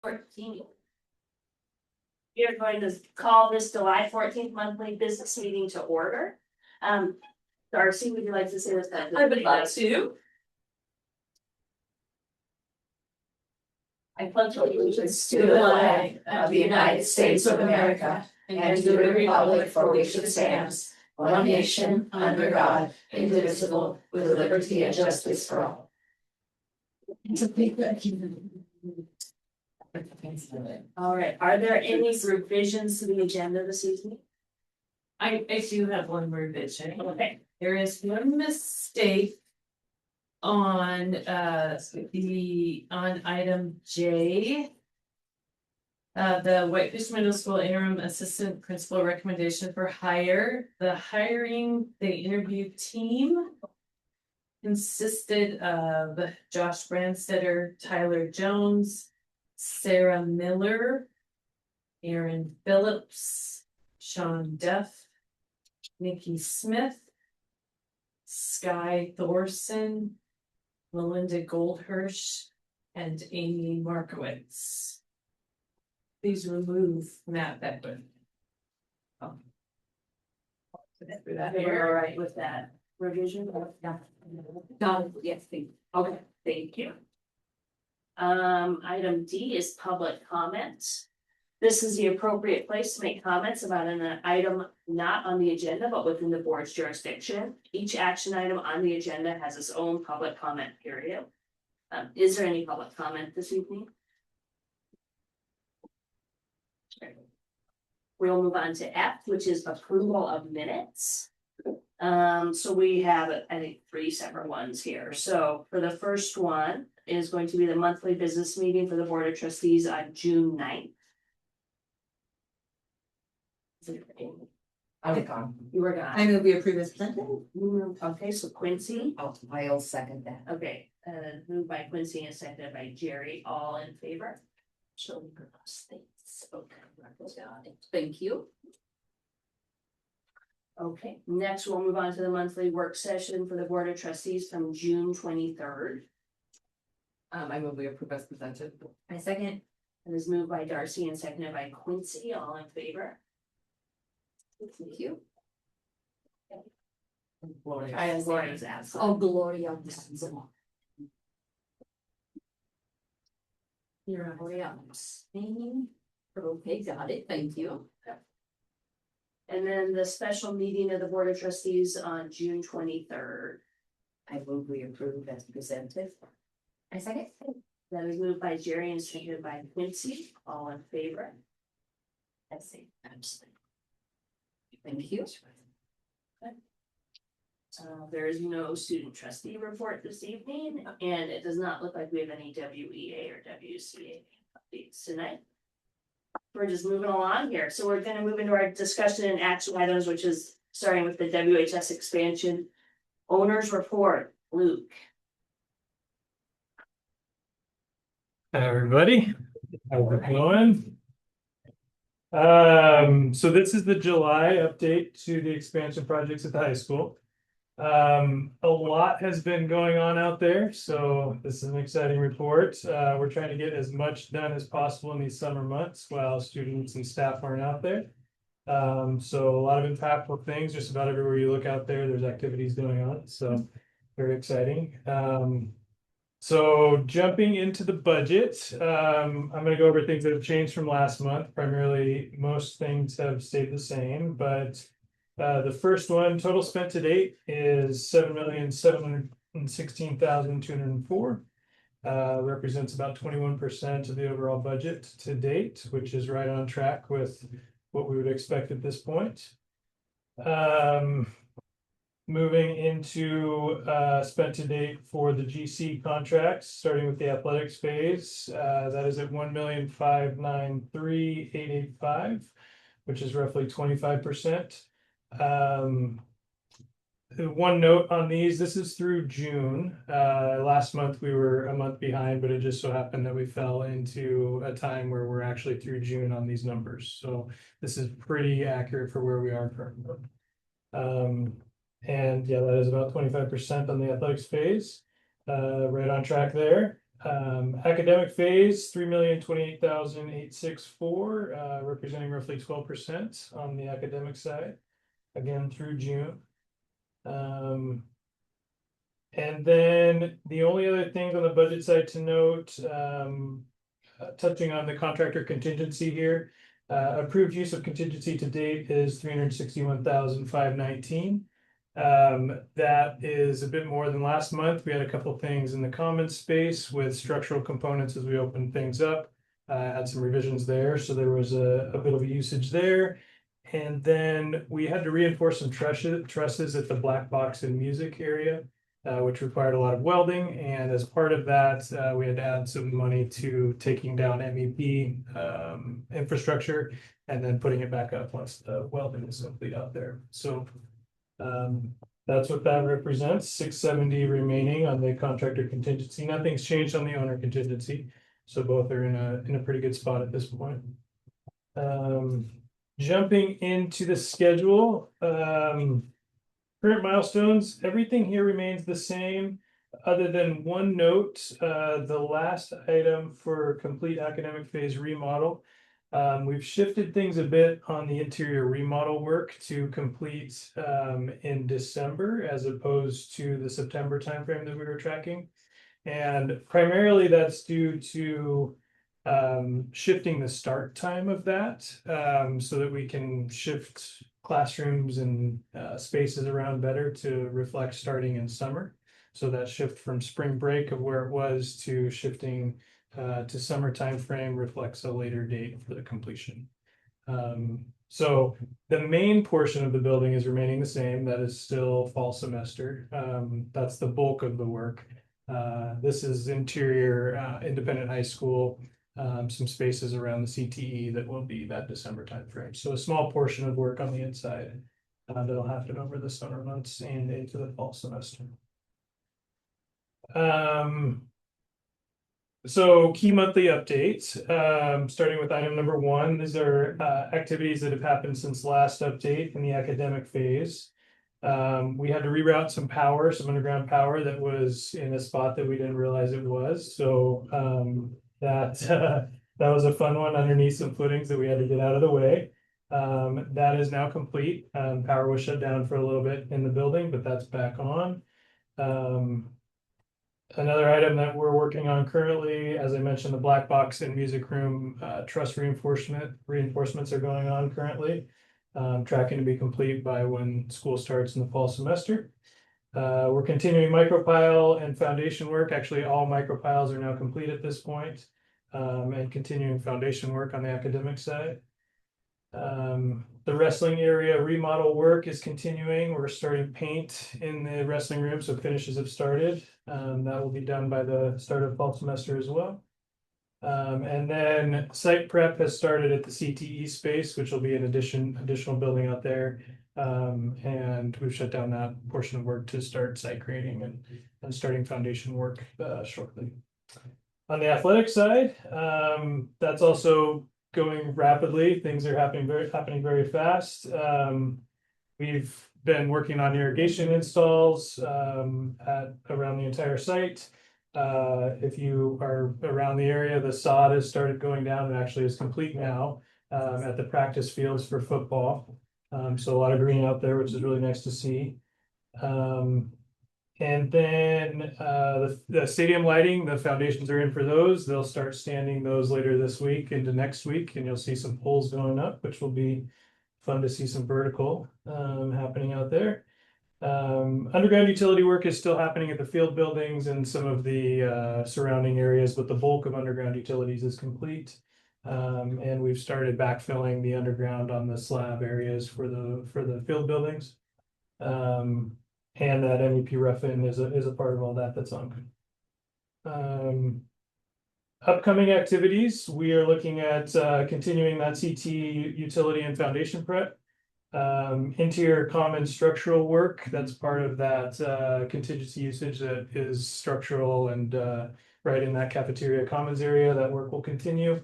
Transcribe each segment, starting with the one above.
14th. We are going to call this July 14th monthly business meeting to order. Darcy, would you like to say what's that? I would love to. I pledge allegiance To the flag of the United States of America and to the republic for which it stands, one nation, under God, indivisible, with liberty and justice for all. All right, are there any revisions to the agenda this evening? I do have one revision. Okay. There is one mistake on on item J. The Whitefish Middle School interim assistant principal recommendation for hire. The interview team consisted of Josh Brandstetter, Tyler Jones, Sarah Miller, Aaron Phillips, Sean Duff, Nikki Smith, Sky Thorson, Melinda Goldhirsch, and Amy Markowitz. Please remove Matt Beckman. You're all right with that revision? Yes, thank you. Okay, thank you. Item D is public comment. This is the appropriate place to make comments about an item not on the agenda, but within the board's jurisdiction. Each action item on the agenda has its own public comment period. Is there any public comment this evening? We'll move on to F, which is approval of minutes. So we have, I think, 3 separate ones here. So for the first one is going to be the monthly business meeting for the Board of Trustees on June 9th. I was gone. You were gone. I move we approve as presented. Okay, so Quincy. I'll second that. Okay, moved by Quincy and seconded by Jerry, all in favor? Show me her states. Okay, thank you. Okay, next we'll move on to the monthly work session for the Board of Trustees from June 23rd. I move we approve as presented. I second. It is moved by Darcy and seconded by Quincy, all in favor? Thank you. Gloria's absent. Oh, Gloria. You're Gloria. Okay, got it. Thank you. And then the special meeting of the Board of Trustees on June 23rd. I move we approve as presented. I second. That is moved by Jerry and seconded by Quincy, all in favor? I see. Absolutely. Thank you. There is no student trustee report this evening, and it does not look like we have any WEA or WCA updates tonight. We're just moving along here. So we're gonna move into our discussion and action items, which is starting with the WHS expansion. Owner's report, Luke. Hi, everybody. How's it going? So this is the July update to the expansion projects at the high school. A lot has been going on out there, so this is an exciting report. We're trying to get as much done as possible in these summer months while students and staff aren't out there. So a lot of impactful things, just about everywhere you look out there, there's activities going on, so very exciting. So jumping into the budget, I'm going to go over things that have changed from last month. Primarily, most things have stayed the same, but the first one, total spent to date is $7,716,204. Represents about 21% of the overall budget to date, which is right on track with what we would expect at this point. Moving into spent to date for the GC contracts, starting with the athletics phase, that is at $1,593,885, which is roughly 25%. One note on these, this is through June. Last month we were a month behind, but it just so happened that we fell into a time where we're actually through June on these numbers. So this is pretty accurate for where we are currently. And yeah, that is about 25% on the athletics phase. Right on track there. Academic phase, 3,028,864, representing roughly 12% on the academic side, again through June. And then the only other things on the budget side to note, touching on the contractor contingency here. Approved use of contingency to date is 361,519. That is a bit more than last month. We had a couple things in the commons space with structural components as we opened things up. Had some revisions there, so there was a bit of a usage there. And then we had to reinforce some trusses at the black box and music area, which required a lot of welding. And as part of that, we had to add some money to taking down MEP infrastructure and then putting it back up once the welding is complete out there. So that's what that represents. 670 remaining on the contractor contingency. Nothing's changed on the owner contingency. So both are in a pretty good spot at this point. Jumping into the schedule, current milestones, everything here remains the same, other than one note, the last item for complete academic phase remodel. We've shifted things a bit on the interior remodel work to complete in December as opposed to the September timeframe that we were tracking. And primarily that's due to shifting the start time of that so that we can shift classrooms and spaces around better to reflect starting in summer. So that shift from spring break of where it was to shifting to summer timeframe reflects a later date for the completion. So the main portion of the building is remaining the same. That is still fall semester. That's the bulk of the work. This is interior independent high school. Some spaces around the CTE that will be that December timeframe. So a small portion of work on the inside that'll happen over the summer months and into the fall semester. So key monthly updates, starting with item number 1. These are activities that have happened since last update in the academic phase. We had to reroute some power, some underground power that was in a spot that we didn't realize it was. So that was a fun one underneath some footings that we had to get out of the way. That is now complete. Power was shut down for a little bit in the building, but that's back on. Another item that we're working on currently, as I mentioned, the black box and music room truss reinforcements are going on currently. Tracking to be complete by when school starts in the fall semester. We're continuing micropile and foundation work. Actually, all micropiles are now complete at this point, and continuing foundation work on the academic side. The wrestling area remodel work is continuing. We're starting paint in the wrestling room, so finishes have started. That will be done by the start of fall semester as well. And then site prep has started at the CTE space, which will be an additional building out there. And we've shut down that portion of work to start site grading and starting foundation work shortly. On the athletic side, that's also going rapidly. Things are happening very fast. We've been working on irrigation installs around the entire site. If you are around the area, the sod has started going down and actually is complete now at the practice fields for football. So a lot of green out there, which is really nice to see. And then the stadium lighting, the foundations are in for those. They'll start standing those later this week into next week, and you'll see some poles going up, which will be fun to see some vertical happening out there. Underground utility work is still happening at the field buildings and some of the surrounding areas, but the bulk of underground utilities is complete. And we've started backfilling the underground on the slab areas for the field buildings. And that MEP rough-in is a part of all that that's on. Upcoming activities, we are looking at continuing that CT utility and foundation prep. Interior common structural work, that's part of that contingency usage that is structural and right in that cafeteria commons area. That work will continue.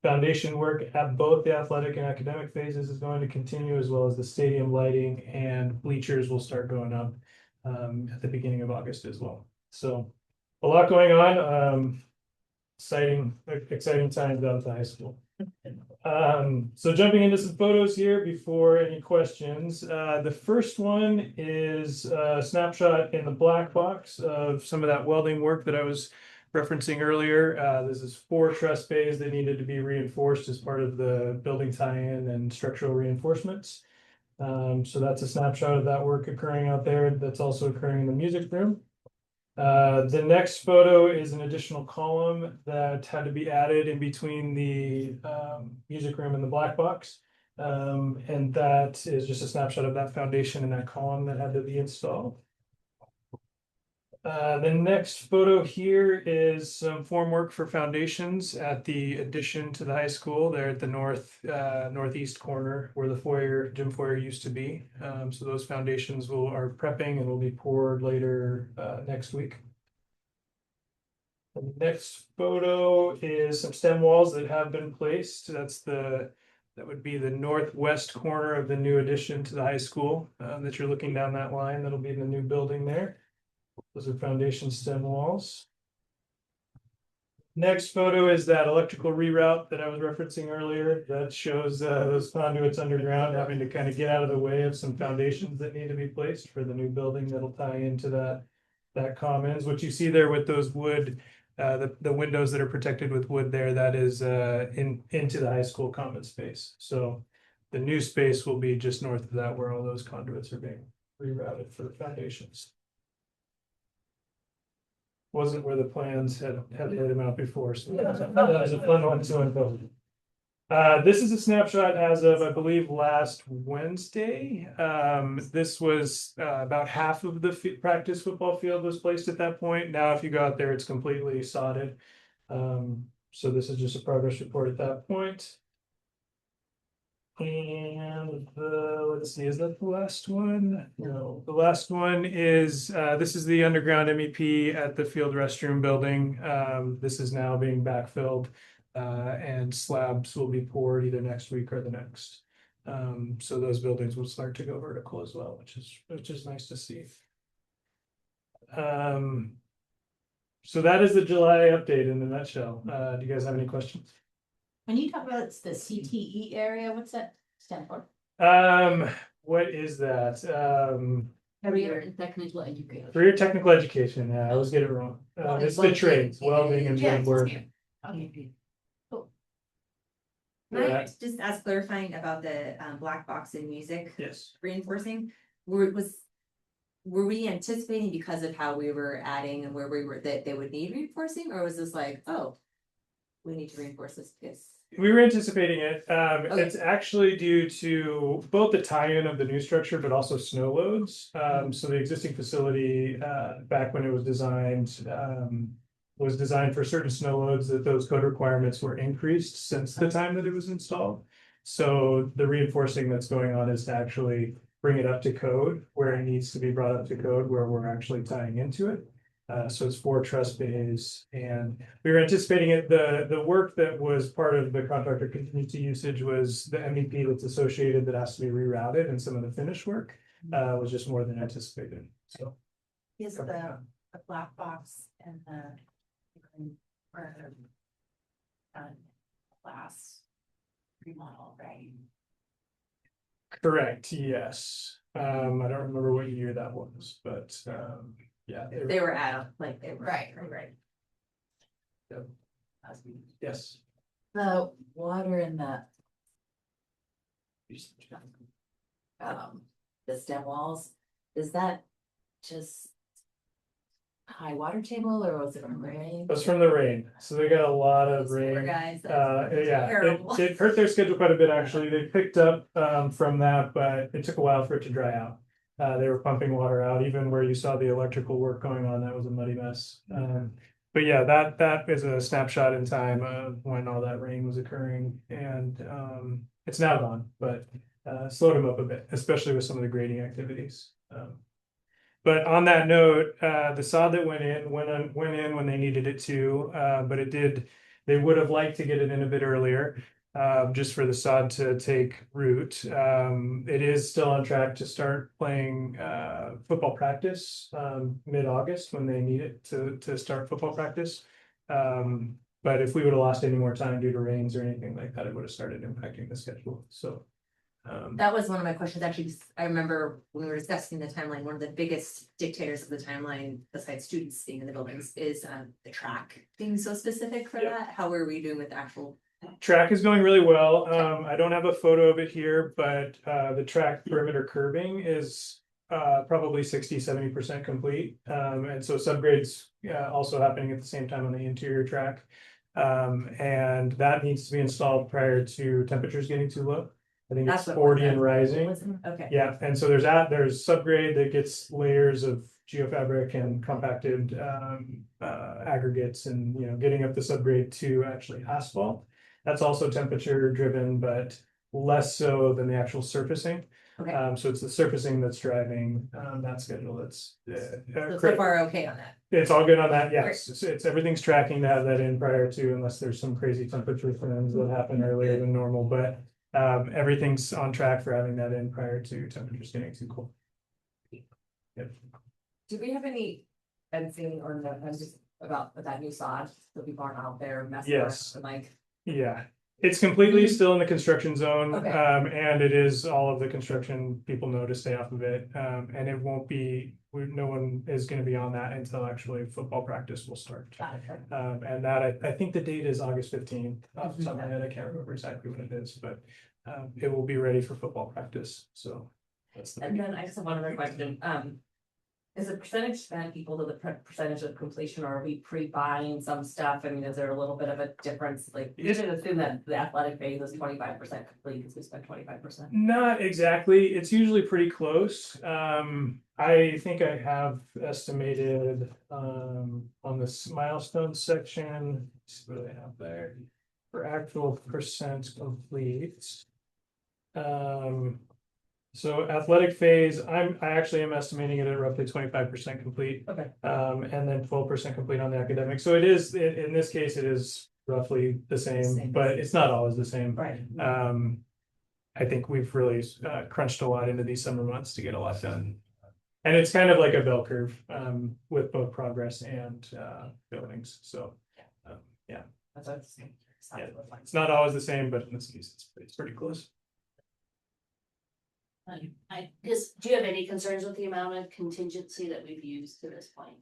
Foundation work at both the athletic and academic phases is going to continue, as well as the stadium lighting, and bleachers will start going up at the beginning of August as well. So a lot going on, exciting times out at the high school. So jumping into some photos here before any questions. The first one is a snapshot in the black box of some of that welding work that I was referencing earlier. This is 4 truss bays that needed to be reinforced as part of the building tie-in and structural reinforcements. So that's a snapshot of that work occurring out there. That's also occurring in the music room. The next photo is an additional column that had to be added in between the music room and the black box. And that is just a snapshot of that foundation and that column that had to be installed. The next photo here is some form work for foundations at the addition to the high school there at the northeast corner where the gym foyer used to be. So those foundations are prepping and will be poured later next week. The next photo is some stem walls that have been placed. That would be the northwest corner of the new addition to the high school that you're looking down that line. That'll be the new building there. Those are foundation stem walls. Next photo is that electrical reroute that I was referencing earlier. That shows those conduits underground having to kind of get out of the way of some foundations that need to be placed for the new building that'll tie into that commons. What you see there with those wood, the windows that are protected with wood there, that is into the high school common space. So the new space will be just north of that where all those conduits are being rerouted for the foundations. Wasn't where the plans had laid them out before, so that was a fun one to unveil. This is a snapshot as of, I believe, last Wednesday. This was about half of the practice football field was placed at that point. Now, if you go out there, it's completely sodded. So this is just a progress report at that point. And let's see, is that the last one? No, the last one is this is the underground MEP at the field restroom building. This is now being backfilled and slabs will be poured either next week or the next. So those buildings will start to go vertical as well, which is nice to see. So that is the July update in a nutshell. Do you guys have any questions? When you talk about the CTE area, what's that stand for? What is that? Career and Technical Education. Career technical education. Yeah, I always get it wrong. It's the trades, welding and woodwork. Okay. Cool. Can I just ask clarifying about the black box in music Yes. reinforcing? Were we anticipating because of how we were adding and where we were that they would need reinforcing, or was this like, oh, we need to reinforce this because? We were anticipating it. It's actually due to both the tie-in of the new structure, but also snow loads. So the existing facility, back when it was designed for certain snow loads that those code requirements were increased since the time that it was installed. So the reinforcing that's going on is to actually bring it up to code where it needs to be brought up to code where we're actually tying into it. So it's 4 truss bays, and we were anticipating it. The work that was part of the contractor contingency usage was the MEP that's associated that has to be rerouted, and some of the finish work was just more than anticipated. So Is the black box and the class remodel, right? correct, yes. I don't remember what year that was, but yeah, They were out, like they were. Right. yes. The water in the stem walls, is that just high water table or was it from rain? It was from the rain, so they got a lot of Those poor rain. guys, that's Yeah, terrible. it hurt their schedule quite a bit, actually. They picked up from that, but it took a while for it to dry out. They were pumping water out, even where you saw the electrical work going on, that was a muddy mess. But yeah, that is a snapshot in time of when all that rain was occurring, and it's now gone, but slowed them up a bit, especially with some of the grading activities. But on that note, the sod that went in when they needed it to, but it did They would have liked to get it in a bit earlier, just for the sod to take root. It is still on track to start playing football practice mid-August when they need it to start football practice. But if we would have lost any more time due to rains or anything like that, it would have started impacting the schedule. So That was one of my questions, actually, 'cause I remember when we were discussing the timeline, one of the biggest dictators of the timeline, besides students being in the buildings, is the track being so specific for Yep. that. How are we doing with the actual? track is going really well. I don't have a photo of it here, but the track perimeter curbing is probably 60-70% complete. And so subgrades also happening at the same time on the interior track. And that needs to be installed prior to temperatures getting too low. I think it's That's what 40 was and that. rising. Okay. Yeah, and so there's subgrade that gets layers of geofabric and compacted aggregates, and getting up the subgrade to actually asphalt. That's also temperature driven, but less so than the actual surfacing. Okay. So it's the surfacing that's driving that schedule. That's So far, okay on that. it's all good on that. Yes, it's everything's tracking to have that in prior to, unless there's some crazy temperature trends that happen earlier than normal, but. Everything's on track for having that in prior to temperatures getting too cold. Yep. Do we have any fencing or no, just about that new sod that people aren't out there messing around Yes. and like? Yeah, it's completely still in the construction zone, Okay. and it is all of the construction people know to stay off of it. And it won't be, no one is gonna be on that until actually football practice will start. And that, I think the date is August 15th, off the top of my head, I can't remember exactly what it is, but it will be ready for football practice, so. That's the. And then I just have one other question, is the percentage spent equal to the percentage of completion, or are we pre-buying some stuff? I mean, is there a little bit of a difference, like, you should assume that the athletic phase is 25% complete, because we spent 25%. Not exactly, it's usually pretty close. I think I have estimated, on this milestone section, let's see what do they have there? For actual percent complete. So athletic phase, I actually am estimating it at roughly 25% complete. Okay. And then 12% complete on the academic, so it is, in this case, it is roughly the same, but it's not always the same. Right. I think we've really crunched a lot into these summer months to get a lot done. And it's kind of like a bell curve with both progress and buildings, so yeah. That's what I'm saying. Yeah, it's not always the same, but in this case, it's pretty close. Do you have any concerns with the amount of contingency that we've used to this point?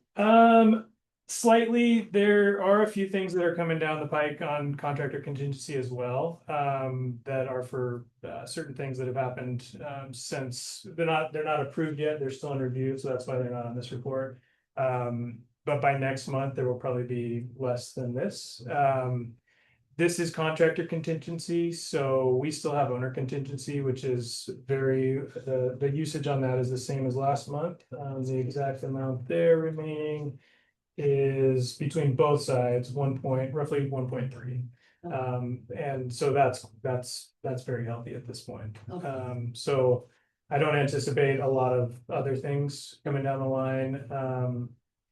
Slightly, there are a few things that are coming down the pike on contractor contingency as well, that are for certain things that have happened since they're not approved yet, they're still in review, so that's why they're not on this report. But by next month, there will probably be less than this. This is contractor contingency, so we still have owner contingency, which is the usage on that is the same as last month. The exact amount there remaining is between both sides, roughly 1.3. And so that's very healthy at this point. Okay. So I don't anticipate a lot of other things coming down the line.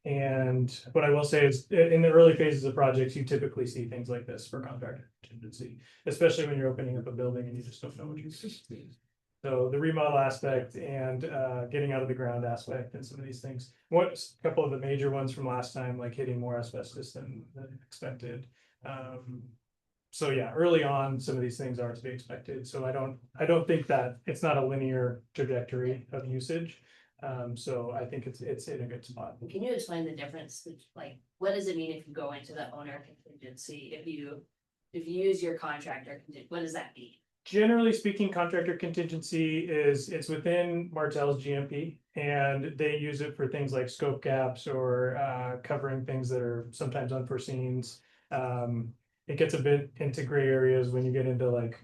And what I will say is, in the early phases of projects, you typically see things like this for contractor contingency, especially when you're opening up a building and you just don't know what you're doing. So the remodel aspect and getting out of the ground aspect and some of these things. A couple of the major ones from last time, like hitting more asbestos than expected. So yeah, early on, some of these things are to be expected. So I don't think that it's not a linear trajectory of usage. So I think it's in a good spot. Can you explain the difference, like, what does it mean if you go into the owner contingency, if you use your contractor, what does that mean? Generally speaking, contractor contingency it's within Martell's GMP, and they use it for things like scope gaps or covering things that are sometimes unforeseen. It gets a bit into gray areas when you get into like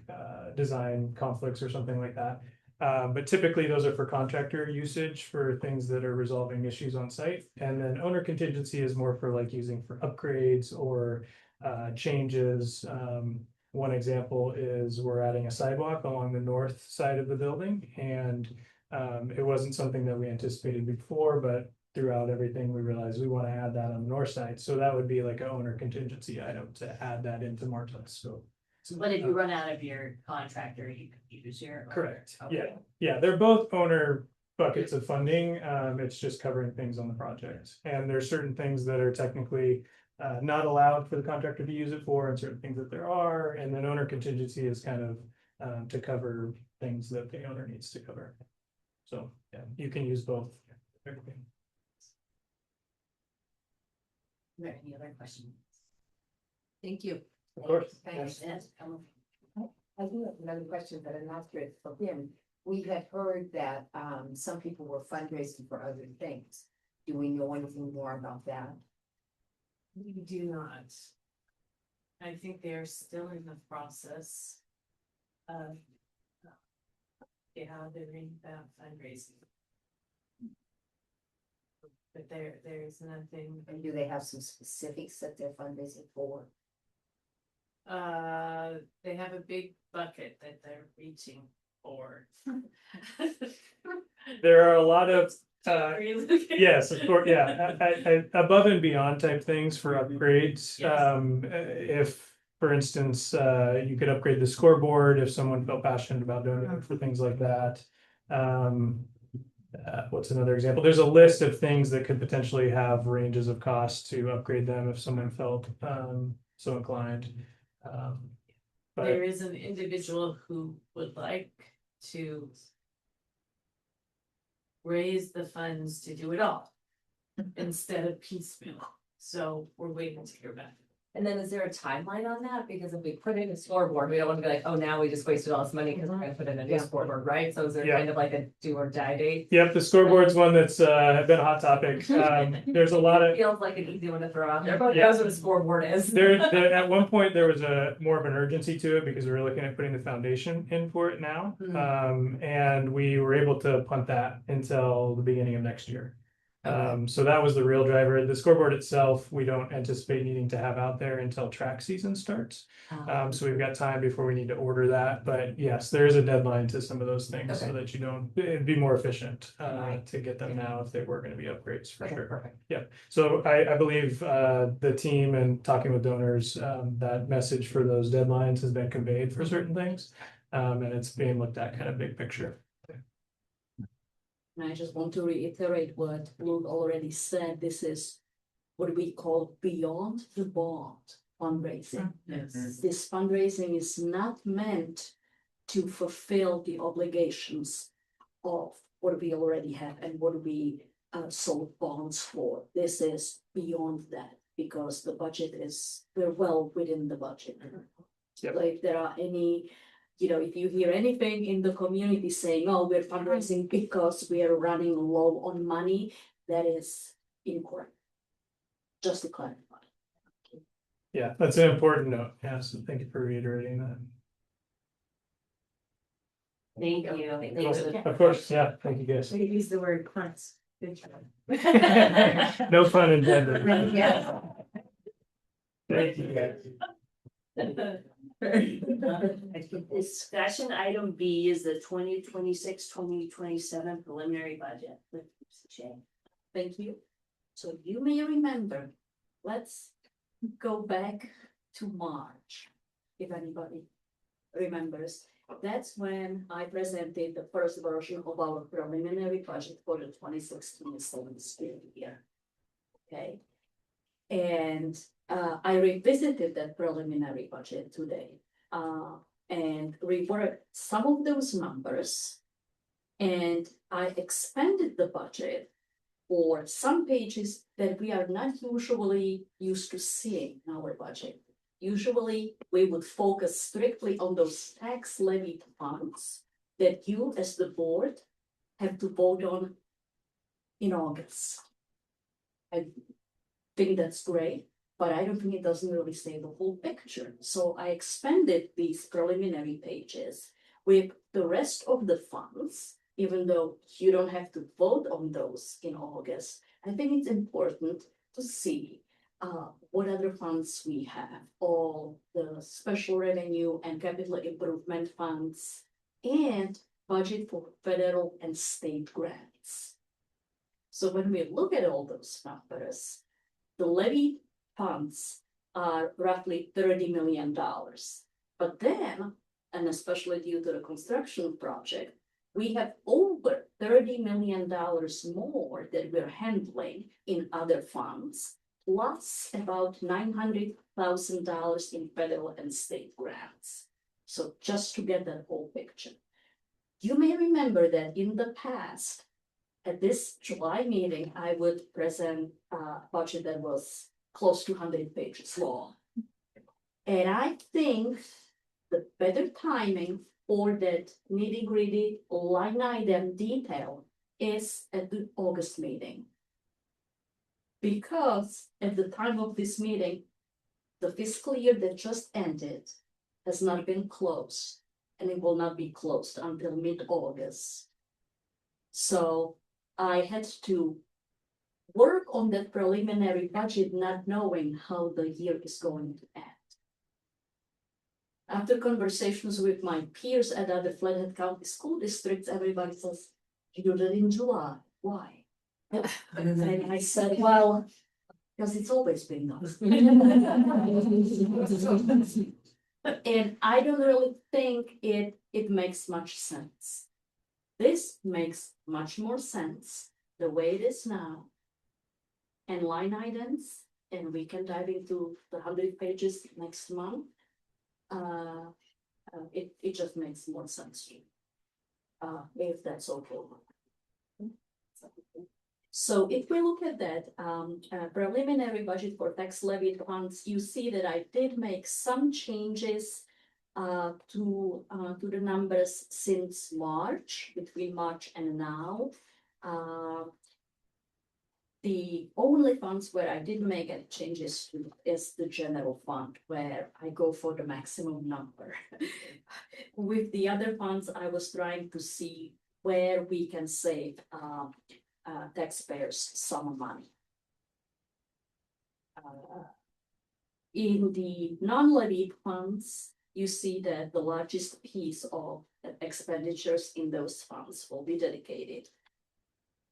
design conflicts or something like that. But typically those are for contractor usage for things that are resolving issues on site. And then owner contingency is more for like using for upgrades or changes. One example is we're adding a sidewalk along the north side of the building, and it wasn't something that we anticipated before, but throughout everything, we realized we want to add that on the north side, so that would be like an owner contingency item to add that into Martin's scope. But if you run out of your contractor, you can use your. Correct, Okay. yeah, they're both owner buckets of funding, it's just covering things on the project. And there's certain things that are technically not allowed for the contractor to use it for, and certain things that there are, and then owner contingency is kind of to cover things that the owner needs to cover. So, yeah, you can use both. Everything. Are there any other questions? Thank you. Of course. Thanks. Yes. I do have another question, but I'm not sure it's for him. We had heard that some people were fundraising for other things. Do we know anything more about that? We do not. I think they're still in the process of. Yeah, they're in that fundraising. But there's nothing, And do they have some specifics that they're fundraising for? they have a big bucket that they're reaching for. There are a lot of Really? yes, of course, yeah, above and beyond type things for upgrades. Yes. If, for instance, you could upgrade the scoreboard if someone felt passionate about donating for things like that. What's another example? There's a list of things that could potentially have ranges of cost to upgrade them if someone felt so inclined. But There is an individual who would like to raise the funds to do it all instead of piecemeal. So we're waiting to hear back. And then is there a timeline on that? Because if we put in a scoreboard, we don't wanna be like, oh, now we just wasted all this money because we're gonna put in a new Yeah. scoreboard, right? So is there Yeah. kind of like a do or die date? yep, the scoreboard's one that's been a hot topic. There's a lot of Feels like an easy one to throw out there, but Yeah. knows what a scoreboard is. there, at one point, there was a more of an urgency to it because we were looking at putting the foundation in for it now. And we were able to punt that until the beginning of next year. So that was the real driver. The scoreboard itself, we don't anticipate needing to have out there until track season starts. So we've got time before we need to order that, but yes, there is a deadline to some of those things so Okay. that you don't, it'd be more efficient Right. to get them now if they were gonna be upgrades for Okay, sure. perfect. Yeah, so I believe the team and talking with donors, that message for those deadlines has been conveyed for certain things. And it's being looked at kind of big picture. And I just want to reiterate what Luke already said. This is what we call beyond the bond fundraising. Yes. This fundraising is not meant to fulfill the obligations of what we already have and what we sold bonds for. This is beyond that because the budget is, we're well within the budget. Yep. So if there are any, if you hear anything in the community saying, oh, we're fundraising because we are running low on money, that is incorrect. Just to clarify. Yeah, that's an important note. Yeah, so thank you for reiterating that. Thank you. Of course, yeah, thank you guys. We use the word punts. Good job. No pun intended. Yeah. Thank you guys. Discussion item B is the 2026-2027 preliminary budget. Thank you. So you may remember, let's go back to March, if anybody remembers. That's when I presented the first version of our preliminary budget for the 26-27 school year. Okay. And I revisited that preliminary budget today and reworked some of those numbers. And I expanded the budget for some pages that we are not usually used to seeing in our budget. Usually, we would focus strictly on those tax levy funds that you as the board have to vote on in August. I think that's great, but I don't think it doesn't really say the whole picture. So I expanded these preliminary pages with the rest of the funds, even though you don't have to vote on those in August. I think it's important to see what other funds we have, all the special revenue and capital improvement funds, and budget for federal and state grants. So when we look at all those numbers, the levy funds are roughly $30 million. But then, and especially due to the construction project, we have over $30 million more that we're handling in other funds, plus about $900,000 in federal and state grants. So just to get that whole picture. You may remember that in the past, at this July meeting, I would present a budget that was close to 100 pages long. And I think the better timing for that nitty gritty line item detail is at the August meeting. Because at the time of this meeting, the fiscal year that just ended has not been closed, and it will not be closed until mid-August. So I had to work on that preliminary budget, not knowing how the year is going to end. After conversations with my peers at other Flathead County school districts, everybody says, you do that in July, why? And I said, well, because it's always been done. And I don't really think it makes much sense. This makes much more sense the way it is now. And line items, and we can dive into the 100 pages next month. It just makes more sense to me. If that's okay. So if we look at that preliminary budget for tax levy funds, you see that I did make some changes to the numbers since March, between March and now. The only funds where I didn't make any changes to is the general fund, where I go for the maximum number. With the other funds, I was trying to see where we can save taxpayers some money. In the non-levied funds, you see that the largest piece of expenditures in those funds will be dedicated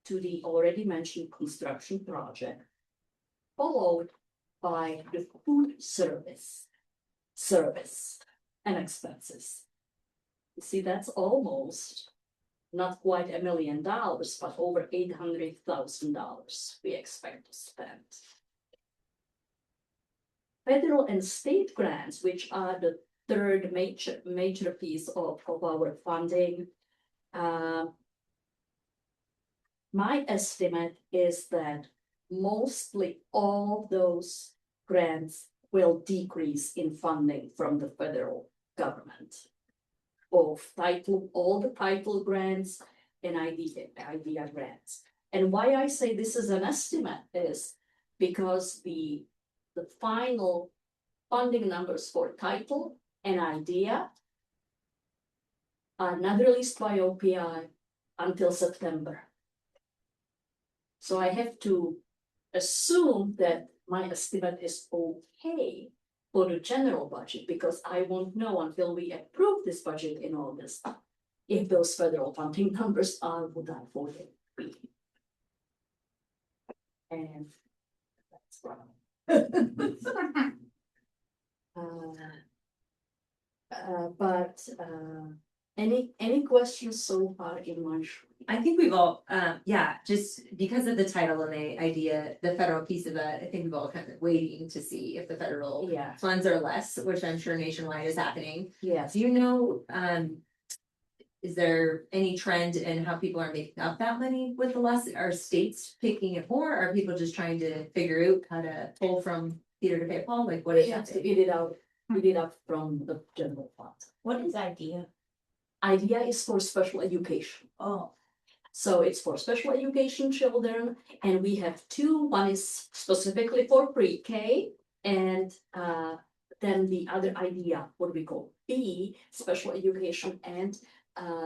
to the already mentioned construction project, followed by the food service and expenses. You see, that's almost not quite $1 million, but over $800,000 we expect to spend. Federal and state grants, which are the third major piece of our funding, my estimate is that mostly all those grants will decrease in funding from the federal government. Both all the title grants and idea grants. And why I say this is an estimate is because the final funding numbers for title and idea are not released by OPI until September. So I have to assume that my estimate is okay for the general budget, because I won't know until we approve this budget in August if those federal funding numbers are what I thought they would be. And that's wrong. But any questions so far in my? I think we've all, yeah, just because of the title and the idea, the federal piece of it, I think we've all kind of waiting to see if the federal Yeah. funds are less, which I'm sure nationwide is happening. Yes. Do you know, is there any trend in how people are making up that money with the less? Are states picking it more? Are people just trying to figure out how to pull from Peter to pay Paul? Like, what is We have that? to eat it out from the general fund. What is idea? Idea is for special education. Oh. So it's for special education children, and we have two. One is specifically for pre-K, and then the other idea, what we call B, special education and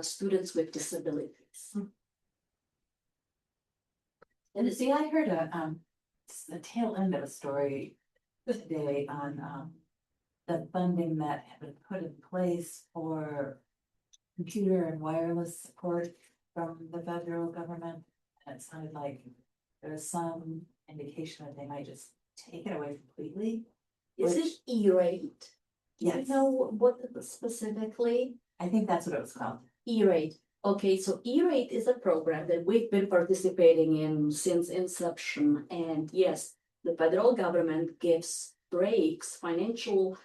students with disabilities. And see, I heard the tail end of a story today on the funding that had been put in place for computer and wireless support from the federal government. And it sounded like there was some indication that they might just take it away completely. Is it E-rate? Do you Yes. know what specifically? I think that's what it was called. E-rate. Okay, so E-rate is a program that we've been participating in since inception. And yes, the federal government gives breaks, financial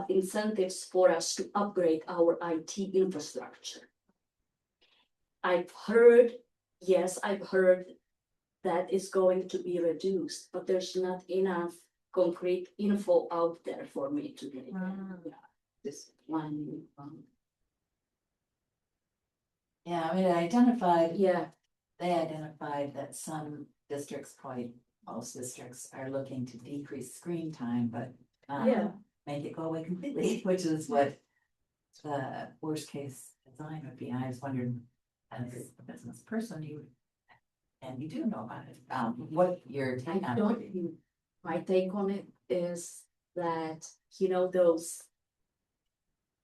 incentives for us to upgrade our IT infrastructure. I've heard that is going to be reduced, but there's not enough concrete info out there for me to get. This one. Yeah, I mean, they identified that some districts, probably most districts, are looking to decrease screen time, but Yeah. make it go away completely, which is what the worst case design would be. And I was wondering, as a business person, you do know about it, what your take I on don't, it? my take on it is that,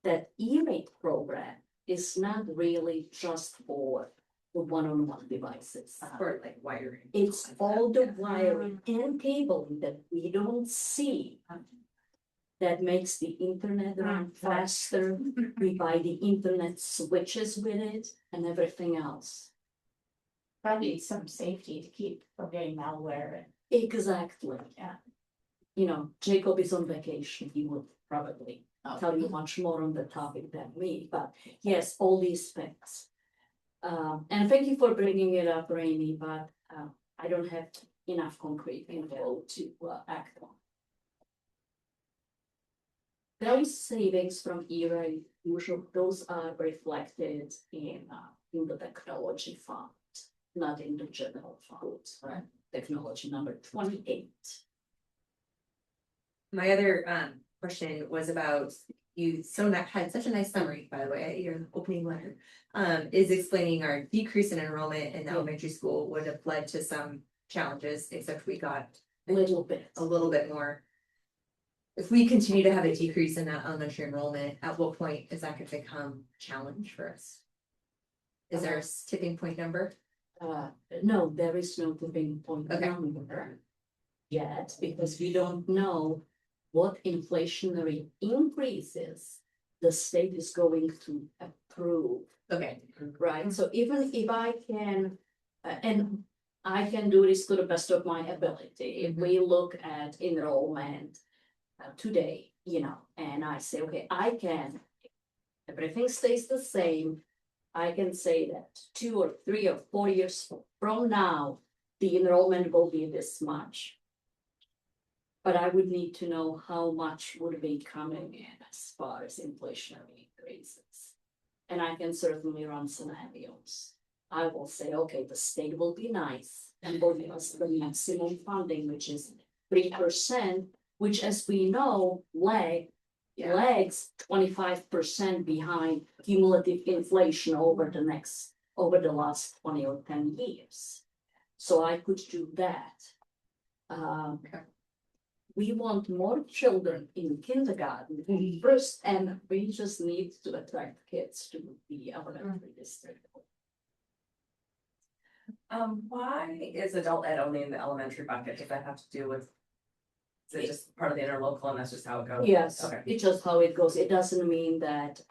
that E-rate program is not really just for the one-on-one devices. For like wiring. It's all the wiring and cabling that we don't see that makes the internet run faster. We buy the internet switches with it and everything else. Probably some safety to keep from getting malware. Exactly. Yeah. Jacob is on vacation. He would probably tell you much more on the topic than me, but yes, all these things. And thank you for bringing it up, Rainey, but I don't have enough concrete info to act on. Those savings from E-rate, usually those are reflected in the technology fund, not in the general fund, right? Technology number 28. My other question was about, you had such a nice summary, by the way, your opening letter. Is explaining our decrease in enrollment in elementary school would have led to some challenges, except we got A little bit. a little bit more. If we continue to have a decrease in that elementary enrollment, at what point is that going to become a challenge for us? Is there a tipping point number? No, there is no tipping point Okay. number yet, because we don't know what inflationary increases the state is going to approve, Okay, right? So even if I can, and I can do this to the best of my ability, if we look at enrollment today, and I say, okay, everything stays the same. I can say that 2 or 3 or 4 years from now, the enrollment will be this much. But I would need to know how much would be coming in as far as inflationary increases. And I can certainly run scenarios. I will say, okay, the state will be nice and will give us the maximum funding, which is 3%, which, as we know, lags 25% behind cumulative inflation over the last 20 or 10 years. So I could do that. We want more children in kindergarten first, and we just need to attract kids to the elementary district. Why is adult ed only in the elementary bucket? Does that have to do with? Is it just part of the interlocal and that's just how it goes? Yes, Okay. it's just how it goes. It doesn't mean that,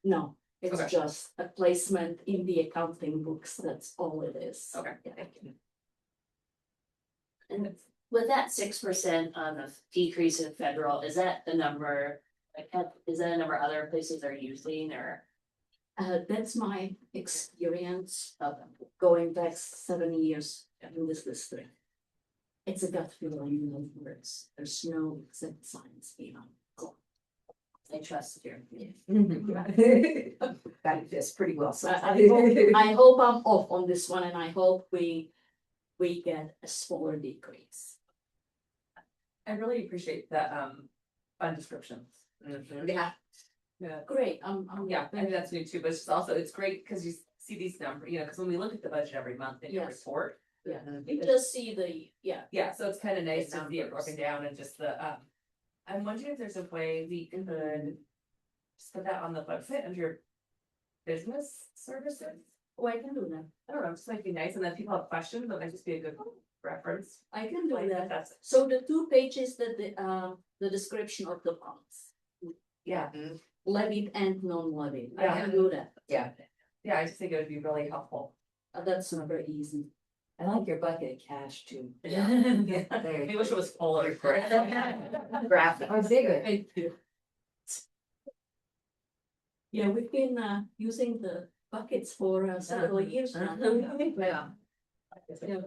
no, it's Okay. just a placement in the accounting books. That's all it is. Okay. Yeah. And with that 6% on the decrease in federal, is that the number? Is that a number other places are using, or? That's my experience of going back 7 years in this district. It's a gut feeling of words. There's no exact science behind it. I trust you. That is pretty well said. I hope I'm off on this one, and I hope we get a smaller decrease. I really appreciate the fund descriptions. Yeah. Yeah. Great, Yeah, I think that's new too, but it's also, it's great because you see these numbers, because when we look at the budget every month in your Yes. report. Yeah. it's- You just see Yeah, so it's kind of nice to see it numbers. broken down and just the, I'm wondering if there's a way we could just put that on the website under business services. Oh, I can do that. I don't know, just might be nice, and then people have questions, but might just be a good reference. I can do Like, if that. that's- So the 2 pages that the description of the funds, Yeah, levied and non-levied, I Yeah. can do that. yeah, I just think it would be really helpful. That's not very easy. I like your bucket of cash too. Yeah. There I you wish it was fuller. Graphic. Or bigger. Thank you. Yeah, we've been using the buckets for several years now. Yeah. Yeah.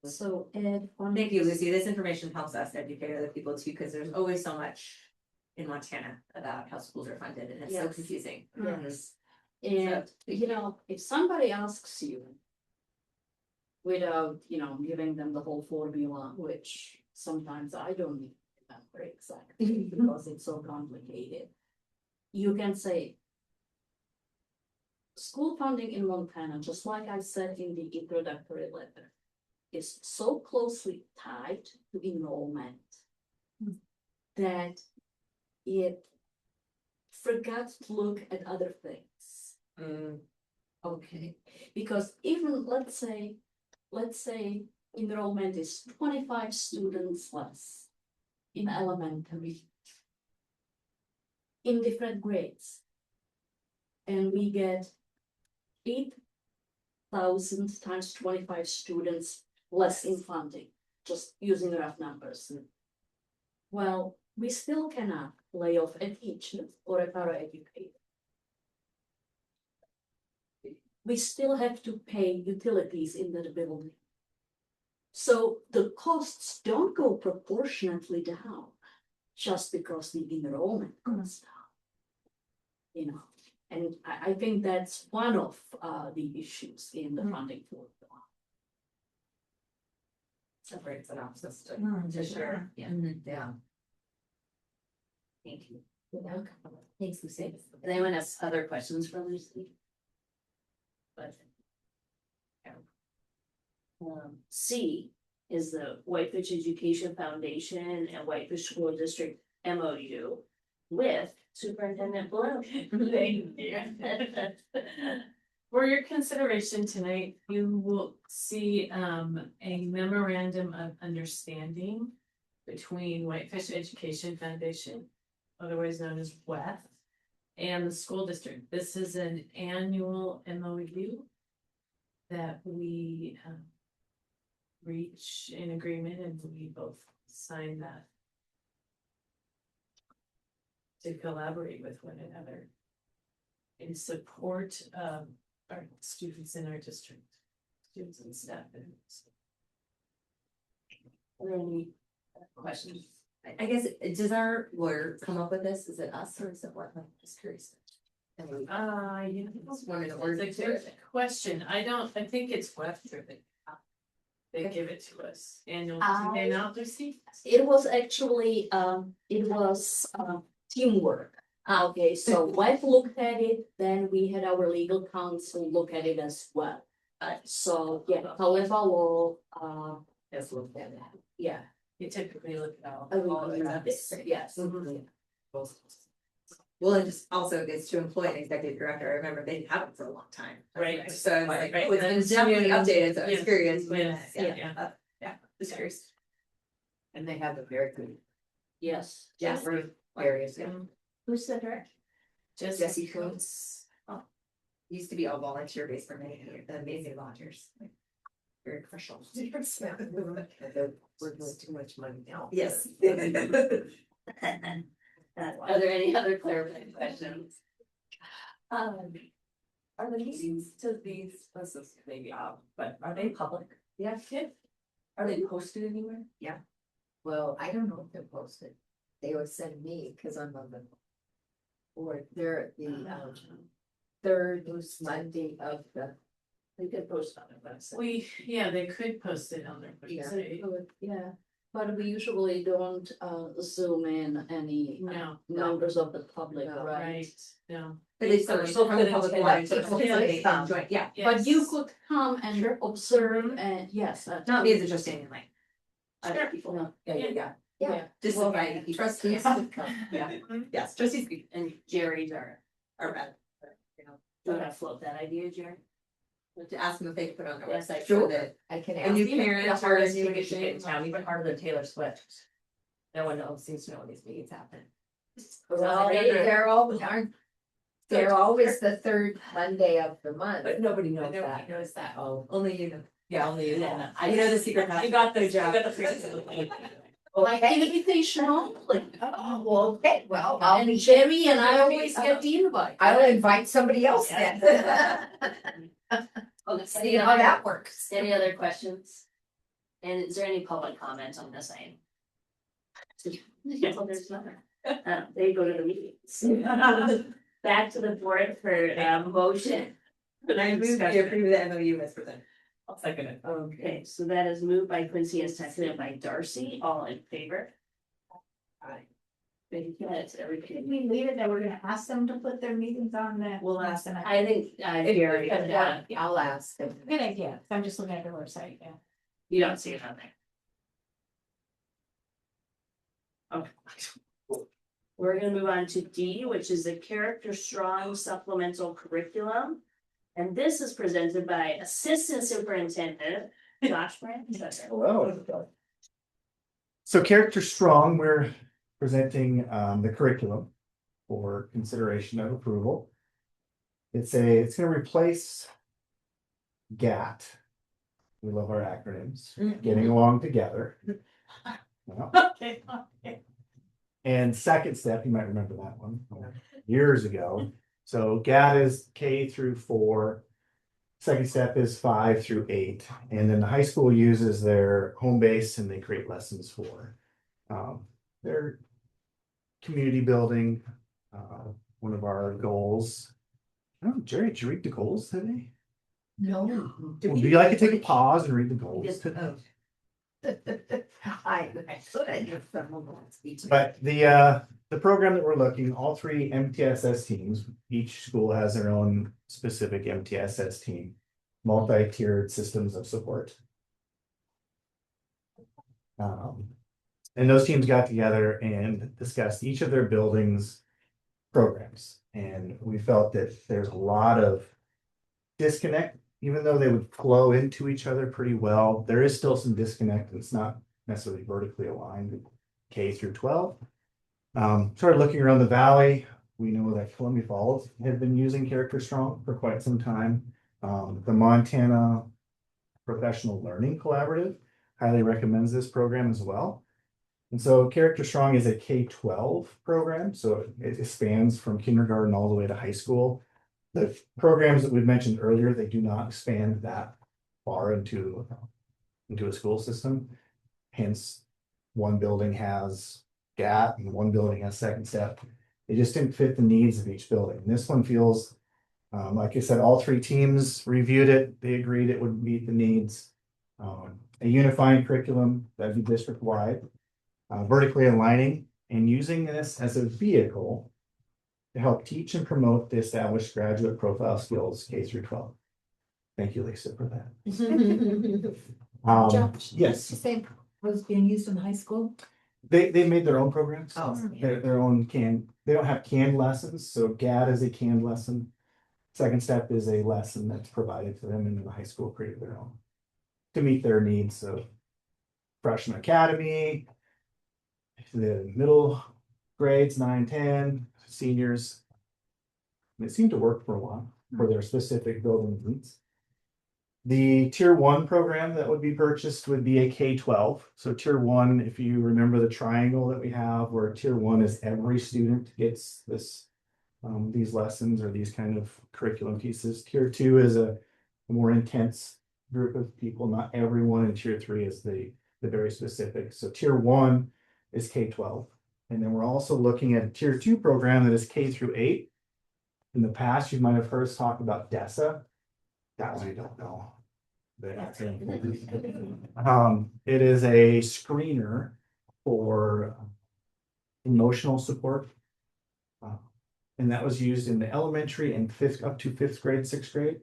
So Ed. Thank you, Lucy. This information helps us educate other people too, because there's always so much in Montana about how schools are funded and it's so Yes. confusing. Yes. And, you know, if somebody asks you. Without, you know, giving them the whole formula, which sometimes I don't even remember exactly because it's so complicated. You can say. School funding in Montana, just like I said in the introductory letter, is so closely tied to enrollment. That it forgot to look at other things. Okay, because even let's say enrollment is 25 students less in elementary. In different grades. And we get 8,000 times 25 students less in funding, just using rough numbers. Well, we still cannot lay off a teacher or a paraeducator. We still have to pay utilities in the building. So the costs don't go proportionately down just because the enrollment goes down. You know, and I think that's one of the issues in the funding formula. Separates it off system. For sure. Yeah. Yeah. Thank you. Thanks, Lucy. Does anyone have other questions for Lucy? But. C is the Whitefish Education Foundation and Whitefish School District MOU with Superintendent Bloom. For your consideration tonight, you will see a memorandum of understanding between Whitefish Education Foundation, otherwise known as WEF, and the school district. This is an annual MOU that we reach in agreement, and we both sign that to collaborate with one another in support of our students in our district, students and staff. Are there any questions? I guess, does our lawyer come up with this? Is it us or is it what? I'm just curious. You know, Just wanted to order it's a good question. I think it's Webster that they give it to us annual, do they not, Lucy? It was actually, teamwork. Okay, so Web looked at it, then we had our legal counsel look at it as well. So, yeah, however, law, Yes, look at that. yeah. You typically look at all. Yes. Well, it just also gets to employ an executive director. I remember they didn't have it for a long time. Right. So it's like, Right. oh, it's been definitely updated, so I was Yes. curious. Yes. Yeah, yeah, just curious. And they have a very good, Yes. Yes. areas, yeah. Who's the director? Jesse Coates. Oh, used to be all volunteer based for many years, amazing volunteers. Like, very crucial. But they're working with too much money now. Yes. Are there any other clarifying questions? Are the meetings to these, this is maybe but are they public? Yeah. Are they posted anywhere? Well, I don't know if they're posted. They would send me, cause I'm on the. Or they're the third Monday of the. They could post on the website. They could post it on their website. Yeah, but we usually don't zoom in any No, members of the public, No. right? right, no. But they still, from the public wanted to, so they can join, yeah. But you Yes. could come and observe and yes. Not me as a trustee, like, Other people, no. Yeah. just Well, like Trustees Yeah. could come. Yeah, yes, trustees. And Jerry's our, Are bad. do you wanna float that idea, Jerry? To ask them if they could put it on their Yes, website sure. so that I can a ask. new Even the parent or a hardest new meeting to get in addition. town, even harder than Taylor Swift. No one knows, seems to know when these meetings happen. Well, they're always the third Monday of the month. But nobody knows Nobody that. knows that. Oh, Only you know. yeah, only you know. Yeah. You know the secret. You got the job. You got the Like invitation only. Oh, okay, well, I'll And be, Jerry and I always get the invite. I'll invite somebody else then. Okay, See how that works. Any other questions? And is there any public comment on this item? Well, there's none. They go to the meetings. Back to the board for motion. I move to approve the MOU as presented. I'll second it. Okay, so that is moved by Quincy and seconded by Darcy, all in favor? Aye. Thank you, that's everybody. Did we leave it that we're gonna ask them to put their meetings on the? We'll ask them. I think, Gary, I'll ask them. Good idea, I'm just looking at their website, yeah. you don't see it on there. Okay. We're gonna move on to D, which is the character strong supplemental curriculum. And this is presented by Assistant Superintendent Josh Brand. Hello. So Character Strong, we're presenting the curriculum for consideration of approval. It's gonna replace GAT. We love our acronyms, getting along together. Well, Okay. and second step, you might remember that one years ago. So GAT is K through 4. Second step is 5 through 8. And then the high school uses their home base and they create lessons for their community building. One of our goals. Oh, Jerry, did you read the goals today? No. Would you like to take a pause and read the goals? Yes. I thought I knew someone wants me to. But the program that we're looking, all 3 MTSS teams, each school has their own specific MTSS team, multi-tiered systems of support. And those teams got together and discussed each of their buildings' programs. And we felt that there's a lot of disconnect, even though they would flow into each other pretty well. There is still some disconnect. It's not necessarily vertically aligned, K through 12. Started looking around the valley. We know that Columbia Falls has been using Character Strong for quite some time. The Montana Professional Learning Collaborative highly recommends this program as well. And so Character Strong is a K-12 program, so it spans from kindergarten all the way to high school. The programs that we've mentioned earlier, they do not expand that far into a school system. Hence, one building has GAT and one building has second step. They just didn't fit the needs of each building. And this one feels, like I said, all 3 teams reviewed it. They agreed it would meet the needs. A unifying curriculum that'd be district wide, vertically aligning, and using this as a vehicle to help teach and promote the established graduate profile skills K through 12. Thank you, Lisa, for that. Josh, Yes, the same. Was being used in high school? they made their own programs. Oh. Their own they don't have canned lessons, so GAD is a canned lesson. Second step is a lesson that's provided to them, and the high school created their own to meet their needs of freshman academy, the middle grades 9, 10, seniors. And it seemed to work for a while for their specific building needs. The tier 1 program that would be purchased would be a K-12. So tier 1, if you remember the triangle that we have, where tier 1 is every student gets this, these lessons or these kind of curriculum pieces. Tier 2 is a more intense group of people, not everyone, and tier 3 is the very specific. So tier 1 is K-12. And then we're also looking at a tier 2 program that is K through 8. In the past, you might have heard us talk about DESA. That one I don't know. It is a screener for emotional support. And that was used in the elementary and up to 5th grade, 6th grade.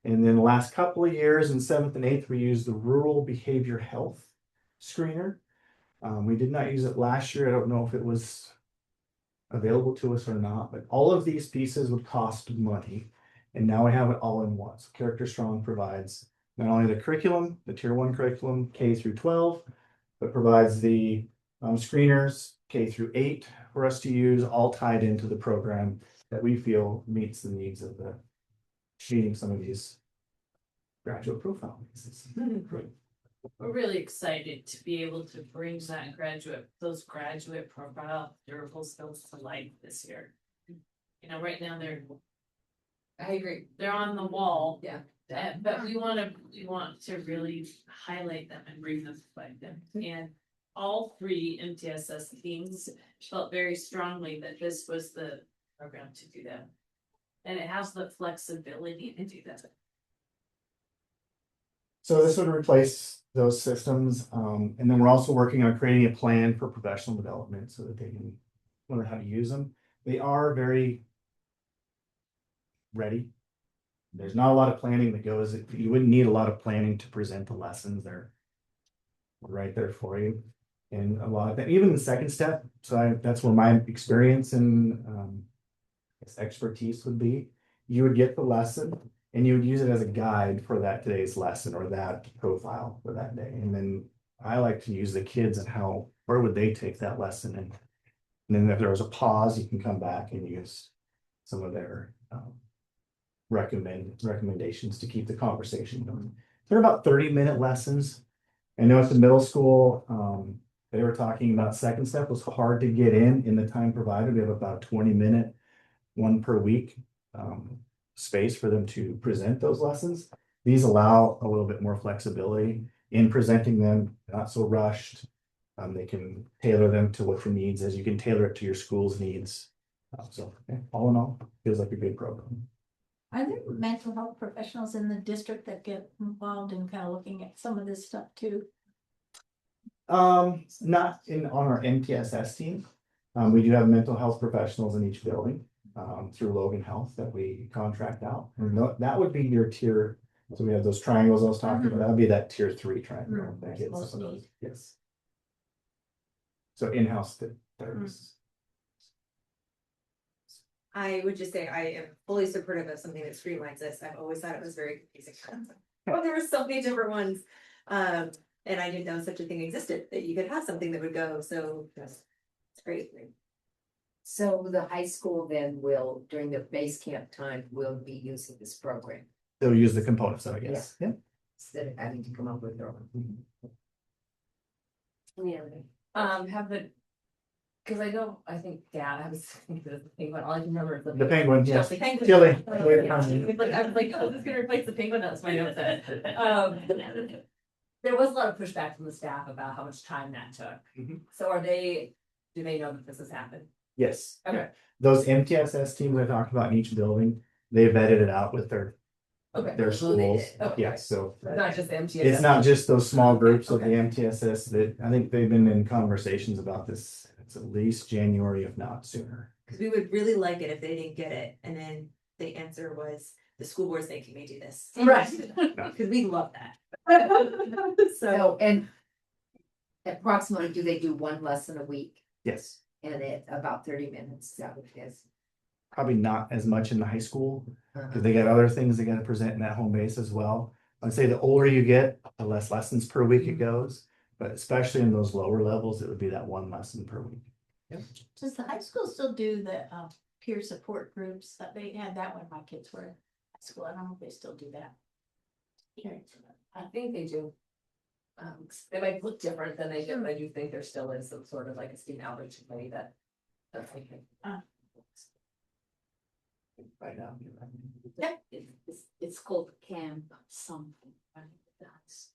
And then the last couple of years in 7th and 8th, we used the rural behavior health screener. We did not use it last year. I don't know if it was available to us or not, but all of these pieces would cost money. And now we have it all in one. So Character Strong provides not only the curriculum, the tier 1 curriculum, K through 12, but provides the screeners, K through 8 for us to use, all tied into the program that we feel meets the needs of the meeting some of these graduate profile pieces. We're really excited to be able to bring those graduate profile durable skills to life this year. You know, right now I agree. they're on the wall. Yeah. But we want to really highlight them and bring them to life. And all three MTSS teams felt very strongly that this was the program to do that. And it has the flexibility to do that. So this would replace those systems. And then we're also working on creating a plan for professional development so that they can learn how to use them. They are very ready. There's not a lot of planning that goes, you wouldn't need a lot of planning to present the lessons. They're right there for you. And a lot of that, even the second step, that's where my experience and expertise would be. You would get the lesson and you would use it as a guide for that today's lesson or that profile for that day. And then I like to use the kids and where would they take that lesson? And then if there was a pause, you can come back and use some of their recommendations to keep the conversation going. They're about 30-minute lessons. I know at the middle school, they were talking about second step was hard to get in the time provided. We have about 20-minute, one per week space for them to present those lessons. These allow a little bit more flexibility in presenting them, not so rushed. They can tailor them to what the needs is. You can tailor it to your school's needs. All in all, feels like a good program. Are there mental health professionals in the district that get involved in kind of looking at some of this stuff too? Not on our MTSS team. We do have mental health professionals in each building through Logan Health that we contract out. And that would be your tier. So we have those triangles I was talking about. That would be that tier 3 triangle. That gets some of those. Yes. So in-house therapists. I would just say I am fully supportive of something that streamlines this. I've always thought it was very confusing. Oh, there were so many different ones. And I didn't know such a thing existed, that you could have something that would go, so it's great. So the high school then will, during the base camp time, will be using this program They'll use the components of it, yes. Yeah. instead of having to come up with their own. I think Dad, I was thinking of the penguin, all I can remember is The penguin, yes. Chelsea penguin. Tilly. I was like, oh, this is gonna replace the penguin, that's my note said. There was a lot of pushback from the staff about how much time that took. Mhm. So do they know that this has happened? Yes. Okay. Those MTSS teams I talked about in each building, they vetted it out with their Okay. schools. Okay. Yeah, so Not just the MTSS. it's not just those small groups of the Okay. MTSS that I think they've been in conversations about this. It's at least January, if not sooner. Because we would really like it if they didn't get it, and then the answer was, the school board's making me do this. Right. Because we love that. So, and approximately, do they do one lesson a week Yes, and it's about 30 minutes? Is that what it is? probably not as much in the high school because they got other things they got to present in that home base as well. I'd say the older you get, the less lessons per week it goes, but especially in those lower levels, it would be that one lesson per week. Does the high school still do the peer support groups that they had that when my kids were in high school? I don't know if they still do that. I think they do. They might look different than they did, but I do think there still is some sort of like a student outreach committee that's like. Right now. It's called camp something. Right? That's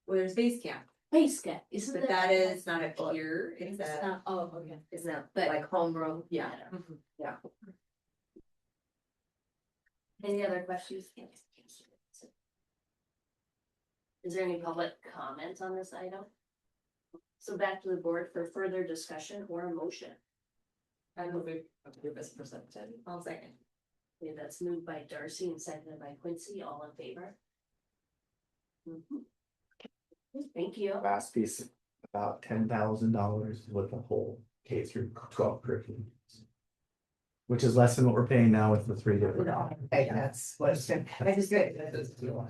Well, there's base camp, base camp, isn't but it? that is not a peer, it's It's a. not, oh, okay. Is that But- like homeroom? Yeah. Yeah. Any other questions? Is there any public comment on this item? So back to the board for further discussion or a motion. I move it approve as presented. I'll second. Okay, that's moved by Darcy and seconded by Quincy, all in favor? Mhm. Thank you. Last piece, about $10,000 with the whole K through 12 curriculum. which is less than what we're paying now with the 3 different. Okay, that's what's good. I just good.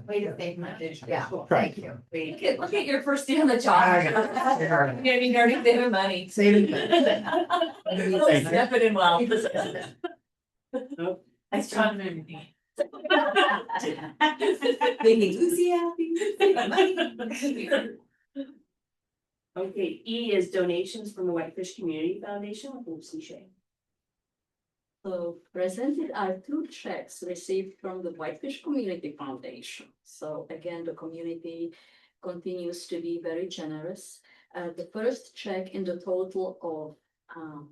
Way to save money. Yeah, Correct. thank you. Look at your first day on the job. You're getting already saving money. Saving. Stepping in well. I saw them everything. Making Lucy happy. Okay, E is donations from the Whitefish Community Foundation with Lucy Shea. So presented are 2 checks received from the Whitefish Community Foundation. So again, the community continues to be very generous. The first check in the total of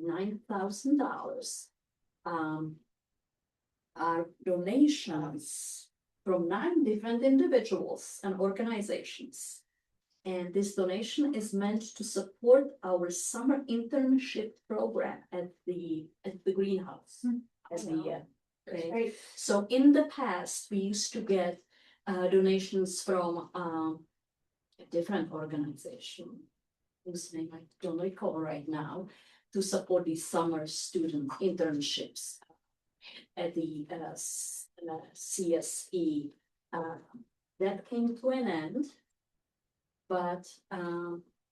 $9,000 are donations from 9 different individuals and organizations. And this donation is meant to support our summer internship program at the greenhouse. Every year. Okay, so in the past, we used to get donations from a different organization, whose name I don't recall right now, to support these summer student internships at the CSE. That came to an end. But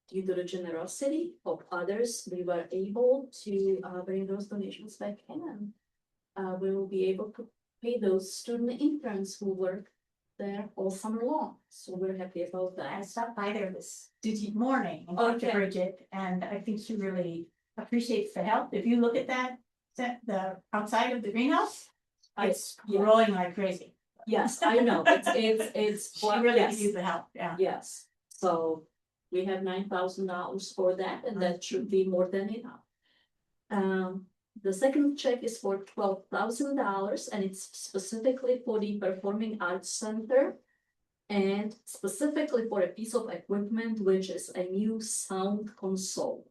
due to the generosity of others, we were able to bring those donations back in. And we will be able to pay those student interns who work there all summer long. So we're happy about I that. stopped by there this morning and talked to Okay. Bridget, and I think she really appreciates the help. If you look at that, the outside of the greenhouse, it's Yeah. growing like crazy. Yes, I know. It's She really yes. could use the help, yeah. Yes, so we have $9,000 for that, and that should be more than enough. The second check is for $12,000, and it's specifically for the Performing Arts Center. And specifically for a piece of equipment, which is a new sound console.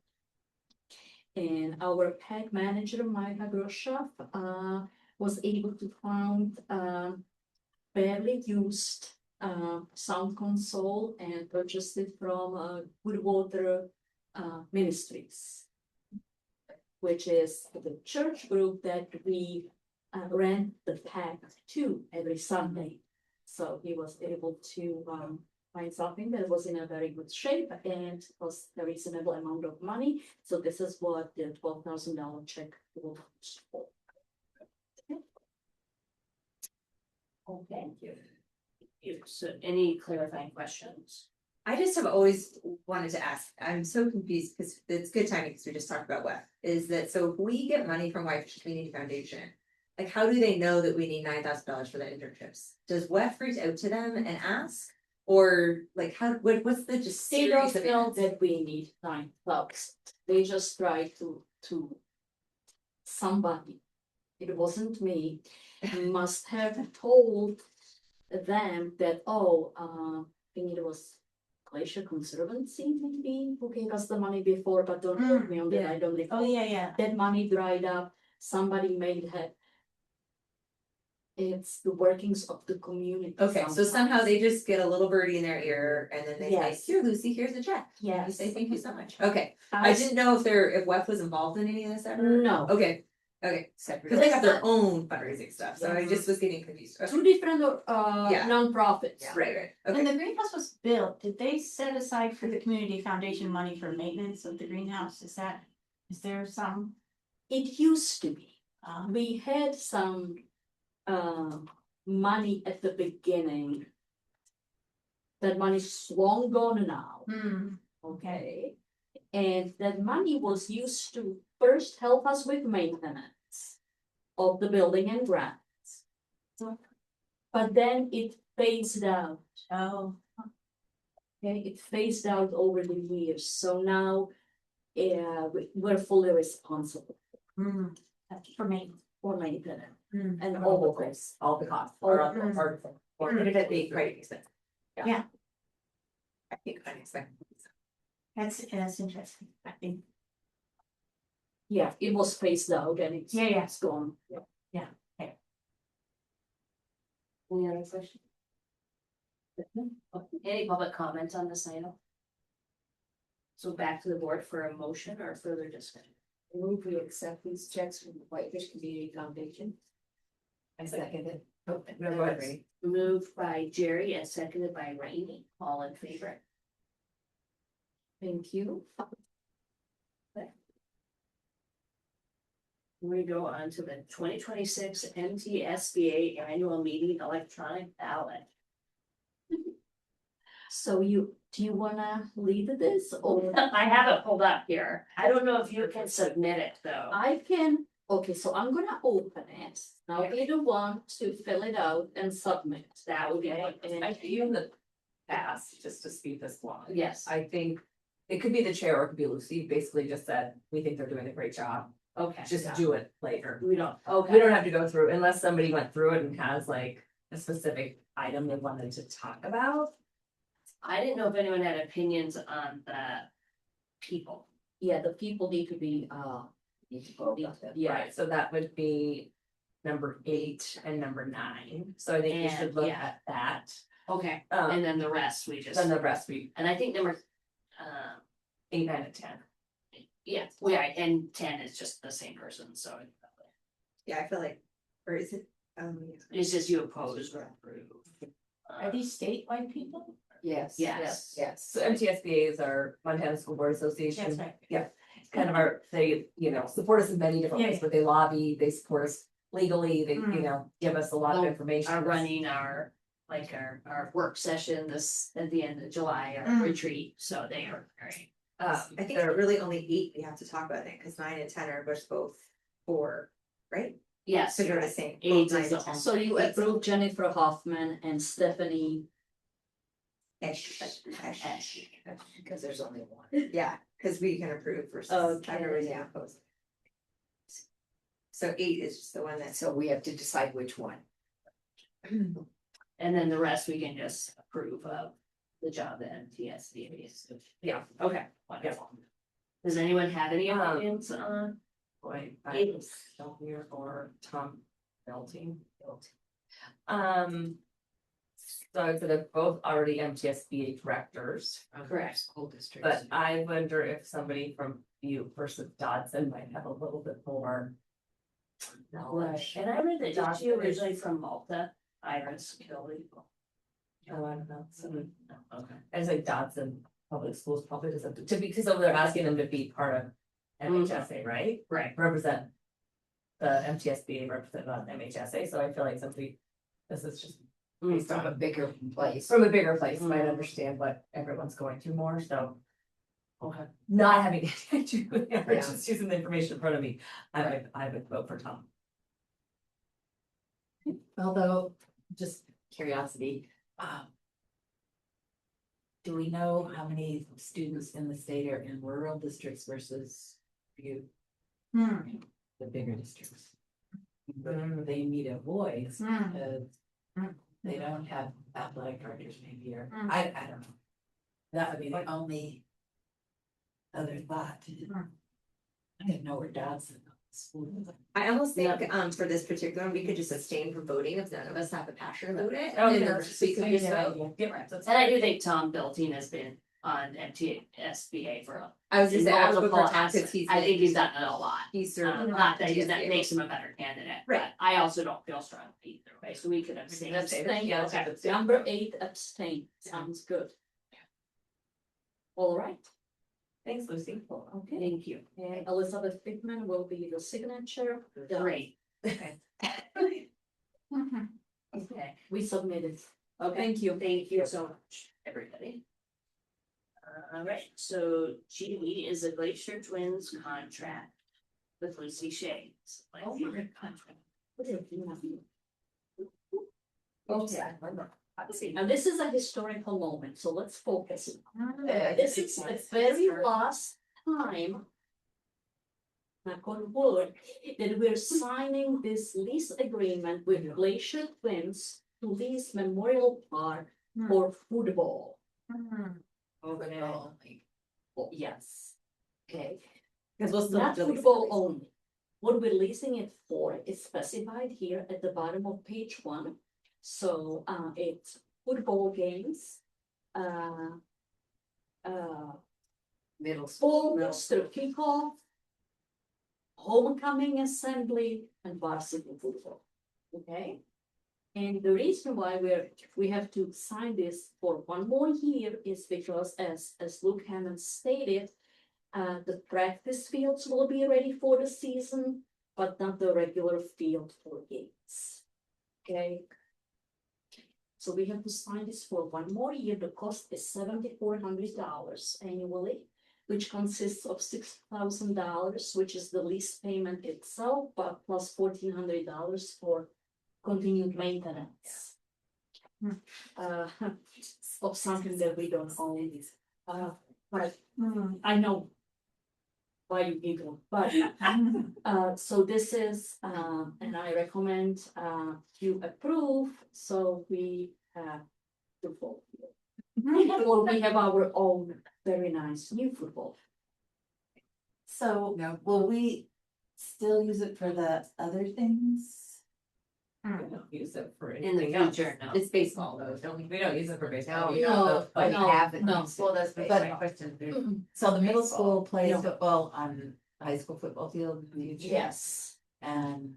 And our PAC manager, Micah Groshoff, was able to find barely used sound console and purchased it from Goodwater Ministries, which is the church group that we rent the PAC to every Sunday. So he was able to find something that was in a very good shape and was a reasonable amount of money. So this is what the $12,000 check will for. Oh, thank you. So any clarifying questions? I just have always wanted to ask, I'm so confused, because it's good timing, because we just talked about WEF, is that, so if we get money from Whitefish Community Foundation, like, how do they know that we need $9,000 for the internships? Does WEF reach out to them and ask? Or like, what's the just They series don't of know events? that we need 9,000. They just try to somebody, it wasn't me, must have told them that, I think it was Glacier Conservancy maybe, who gave us the money before, but don't quote me on that, I don't recall. Oh, yeah. That money dried up, somebody made it. It's the workings of the community. Okay, so somehow sometimes. they just get a little birdie in their ear, and then they say, Yes. here, Lucy, here's a check. And you Yes. say, thank you so much. Okay, I didn't know if WEF was involved in any of this ever. No. Okay, because they have their own fundraising stuff, so I just was getting confused. Okay. 2 different Yeah. nonprofits. Right, okay. When the greenhouse was built, did they set aside for the community foundation money for maintenance of the greenhouse? Is there some? It used to be. Um, We had some money at the beginning. That money's long gone now, okay? And that money was used to first help us with maintenance of the building and grounds. But then it phased out, Oh, okay? It phased out over the years, so now we're fully responsible for me. for maintenance Mm. and all of this. All the costs, All or of all it. part of it, or could it be quite expensive? Yeah. I think quite expensive. That's interesting, I think. Yeah, it was phased out and Yeah. it's gone. Any other questions? Any public comment on this item? So back to the board for a motion or further discussion. Move we accept these checks from the Whitefish Community Foundation. I second it. Oh, No, go ahead, Rainey. Moved by Jerry and seconded by Rainey, all in favor. Thank you. We go on to the 2026 MTSBA annual meeting electronic ballot. So do you wanna lead this or? I have it pulled up here. I don't know if you can submit it though. I can, okay, so I'm gonna open it. Now be the one to fill it out and submit. That would be, Okay, I think in the past, just to speed this along. yes, I think it could be the chair or it could be Lucy, basically just said, we think they're doing a great job, okay. just do it later. We don't, We okay, don't have to go through unless somebody went through it and has like a specific item they wanted to talk about. I didn't know if anyone had opinions on the people. yeah, the people need to be, need to go. Yeah. Right, so that would be number 8 and number 9, so I think we should And, look yeah. at that. Okay, Um, and then the rest we just, then the rest we, and I think number, 8, 9, and 10. yeah, yeah, and 10 is just the same person, so. Yeah, I feel like, or is it, It's just you oppose or approve. Are these statewide people? Yes. Yes. Yes. So MTSBA is our Montana School Board Association. right. It's kind of our, they, support us in many different ways, Yeah. but they lobby, they support us legally, they, give us a lot of They'll- information. Are running our, like our work session this, at the end of July, our Mm. retreat, so they are very. I think there are really only 8 we have to talk about it, cause 9 and 10 are both 4, right? Yes, So you're they're the right. same. Eight Both is 9 and the- 10. So you approve Jennifer Hoffman and Stephanie, Ish. Because there's only one. Yeah, cause we can approve versus Okay. everybody opposed. So 8 is just the one that's, So we have to decide which one. And then the rest we can just approve of the job that MTSBA is. Yeah, okay, wonderful. Does anyone have any opinions on? Boy, Eight. I'm still here or Tom Belting. So I said they're both already MTSBA directors, Correct. School districts. but I wonder if somebody from Butte versus Dodson might have a little bit more knowledge. And I read that Josh she originally from Malta, Iris Kelly. Oh, I don't know, so Okay. I just like Dodson Public Schools probably doesn't, to be, because they're asking them to be part of MHSA, right? Right. Represent. The MTSBA represent on MHSA, so I feel like somebody, this is just based From a on, bigger place. from a bigger place, might Mhm. understand what everyone's going through more, so. Okay. Not having to do with it, or Yeah. just using the information in front of me, I would vote for Tom. Although, just curiosity, do we know how many students in the state are in rural districts versus Butte, the bigger districts? They need a voice because they don't have athletic directors maybe, or I don't know. That would be the only other thought. I didn't know where Dodson school was. I almost think, for this particular one, we could just abstain from voting if none of us have a passion about it. Oh, and yeah, then that's we could just yeah, vote. yeah, right, that's- And I do think Tom Belting has been on MTSBA for a. I was just saying, I would vote for multiple Tom, cause aspects. he's. I think he's done it a lot. He's served. Not that that makes him a better candidate, but Right. I also don't feel strongly either way, so we could abstain. Abstain. Yeah, that's Okay. good. number 8 abstain, sounds good. All right, Thanks, Lucy. okay, Thank you. and Elizabeth Bickman will be the signature. Great. Okay. Okay. We submitted. Okay. Thank you. Thank you so much, everybody. All right, so G is a Glacier Twins contract with Lucy Shades. My Oh my favorite contract. Okay, now this is a historical moment, so let's focus. Yeah, This is the very last time. Knock on wood, that we're signing this lease agreement with Glacier Twins to lease Memorial Park for football. Okay. Oh, yes. Okay, Cause we'll still. not have to lease football the lease. only. What we're leasing it for is specified here at the bottom of page 1. So, it's football games. Middle school. Full Mr. Kickoff. homecoming assembly and varsity football. Okay? And the reason why we have to sign this for one more year is because as Luke Hammond stated, the practice fields will be ready for the season, but not the regular field for games. Okay? So we have to sign this for one more year. The cost is $7,400 annually, which consists of $6,000, which is the lease payment itself, but plus $1,400 for continued maintenance. Of something that we don't own. But I know why you giggle, but so this is, and I recommend you approve, so we have the football field. Or we have our own very nice new football. So will we still use it for the other things? We don't use it for In the anything else. future, no. It's baseball though, don't we? We don't use it for baseball. No, We don't, no, But but we haven't. no. used it. Well, that's But- my question. So the middle school plays No. football on high school football field in the future? Yes. And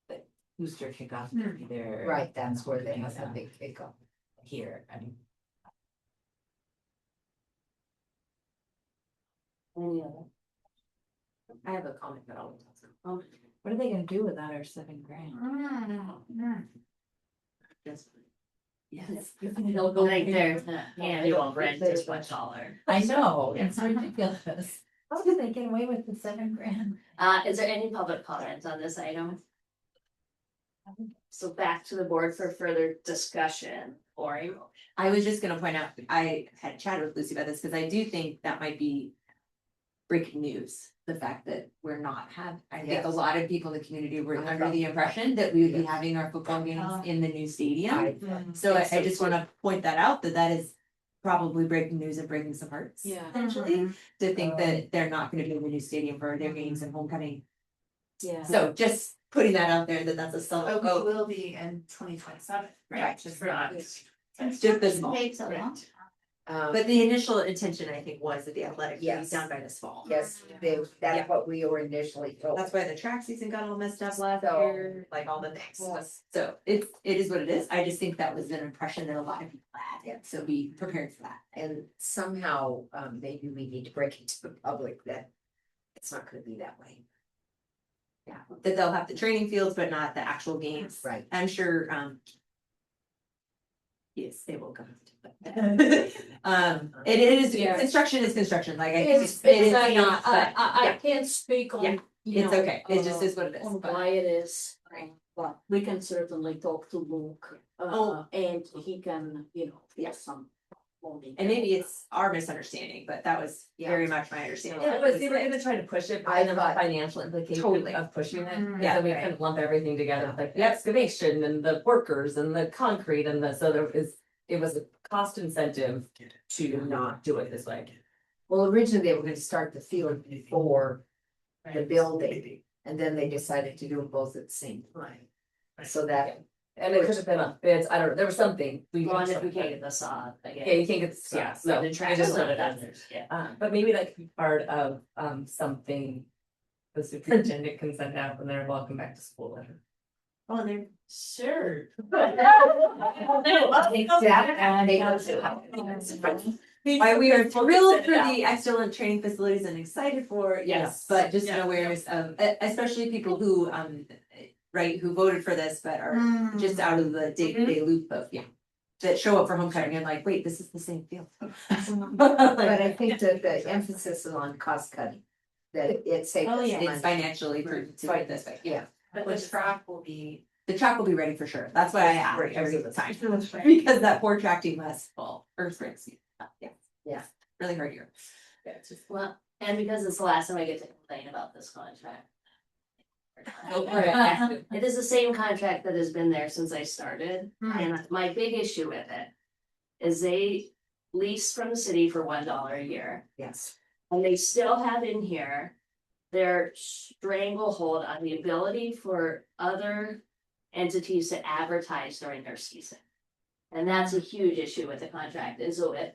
the booster kickoff would be there. Right, that's where they have the big kickoff. Here, I mean, Any other? I have a comment, but I'll. what are they gonna do without our $7,000? Yes. They'll I go think there. their annual rent is much taller. I know, it's ridiculous. How did they get away with the $7,000? Is there any public comment on this item? So back to the board for further discussion or a motion. I was just gonna point out, I had chatted with Lucy about this, because I do think that might be breaking news. The fact that we're not I think a Yes. lot of people in the community were under the impression that we would be Yes. having our football games in the new stadium. I- So I just wanna point that out, that is probably breaking news and breaking some hearts. Yeah. Potentially, to think that they're not gonna be in the new stadium for their games and homecoming. Yeah. So just putting that out there, that's a solid But we vote. will be in 2027, right? Just not. Just this fall. Takes a long. But the initial intention, I think, was that the athletic would be Yes. done by this fall. Yes, that's what we were initially told. That's why the track season got all messed up last So- year, like all the things. So it is what it is. I just think that was an impression that a lot of people had. Yeah. So be prepared for that. And somehow, maybe we need to break it to the public that it's not gonna be that way. Yeah, that they'll have the training fields, but not the actual games. Right. I'm sure, yes, they will come. It is, Yeah. construction is construction, like I. It's, it is exactly, not, but I yeah. can't speak Yeah. on, you It's know, okay, it just is what it is, on but- why it is, Right. but we can certainly talk to Luke. Oh. And he can, get some. more And detail. maybe it's our misunderstanding, but that was Yeah. very much my understanding. Yeah, but they were even trying to push it, but I then the thought- financial implications Totally. of pushing it. Yeah, Yeah, we right. couldn't lump everything together, like the excavation and the workers and the concrete and so it was a cost incentive to not do it this way. Well, originally they were gonna start the field before the building, and then they decided to do them both at the same time. So that, And it could have been a bid, I don't know, there was something. Well, and if we can't get the sod again. Yeah, you can't get the, yeah, so The I track just is wanted not to. done, yeah. But maybe that could be part of something the superintendent can send out when they're welcome back to school letter. Oh, they're. Sure. Why we are thrilled for the excellent training facilities and excited for, Yes. but just an Yeah. awareness of, especially people who, right, who voted for this, but are just out of the day-to-day loop of, that show up for homecoming and like, wait, this is the same field. but I think that the emphasis is on cost cutting, that it saves us It's money. financially prudent to do it this way. Yeah. But the track will be. The track will be ready for sure. That's why I ask Right. every time. Because that poor track team last fall or spring season. Yeah. Yeah. Really hard year. Well, and because it's the last time I get to complain about this contract. Go for it. It is the same contract that has been there since I started, Hmm. and my big issue with it is they lease from the city for $1 a year. Yes. And they still have in here their stranglehold on the ability for other entities to advertise during their season. And that's a huge issue with the contract, is with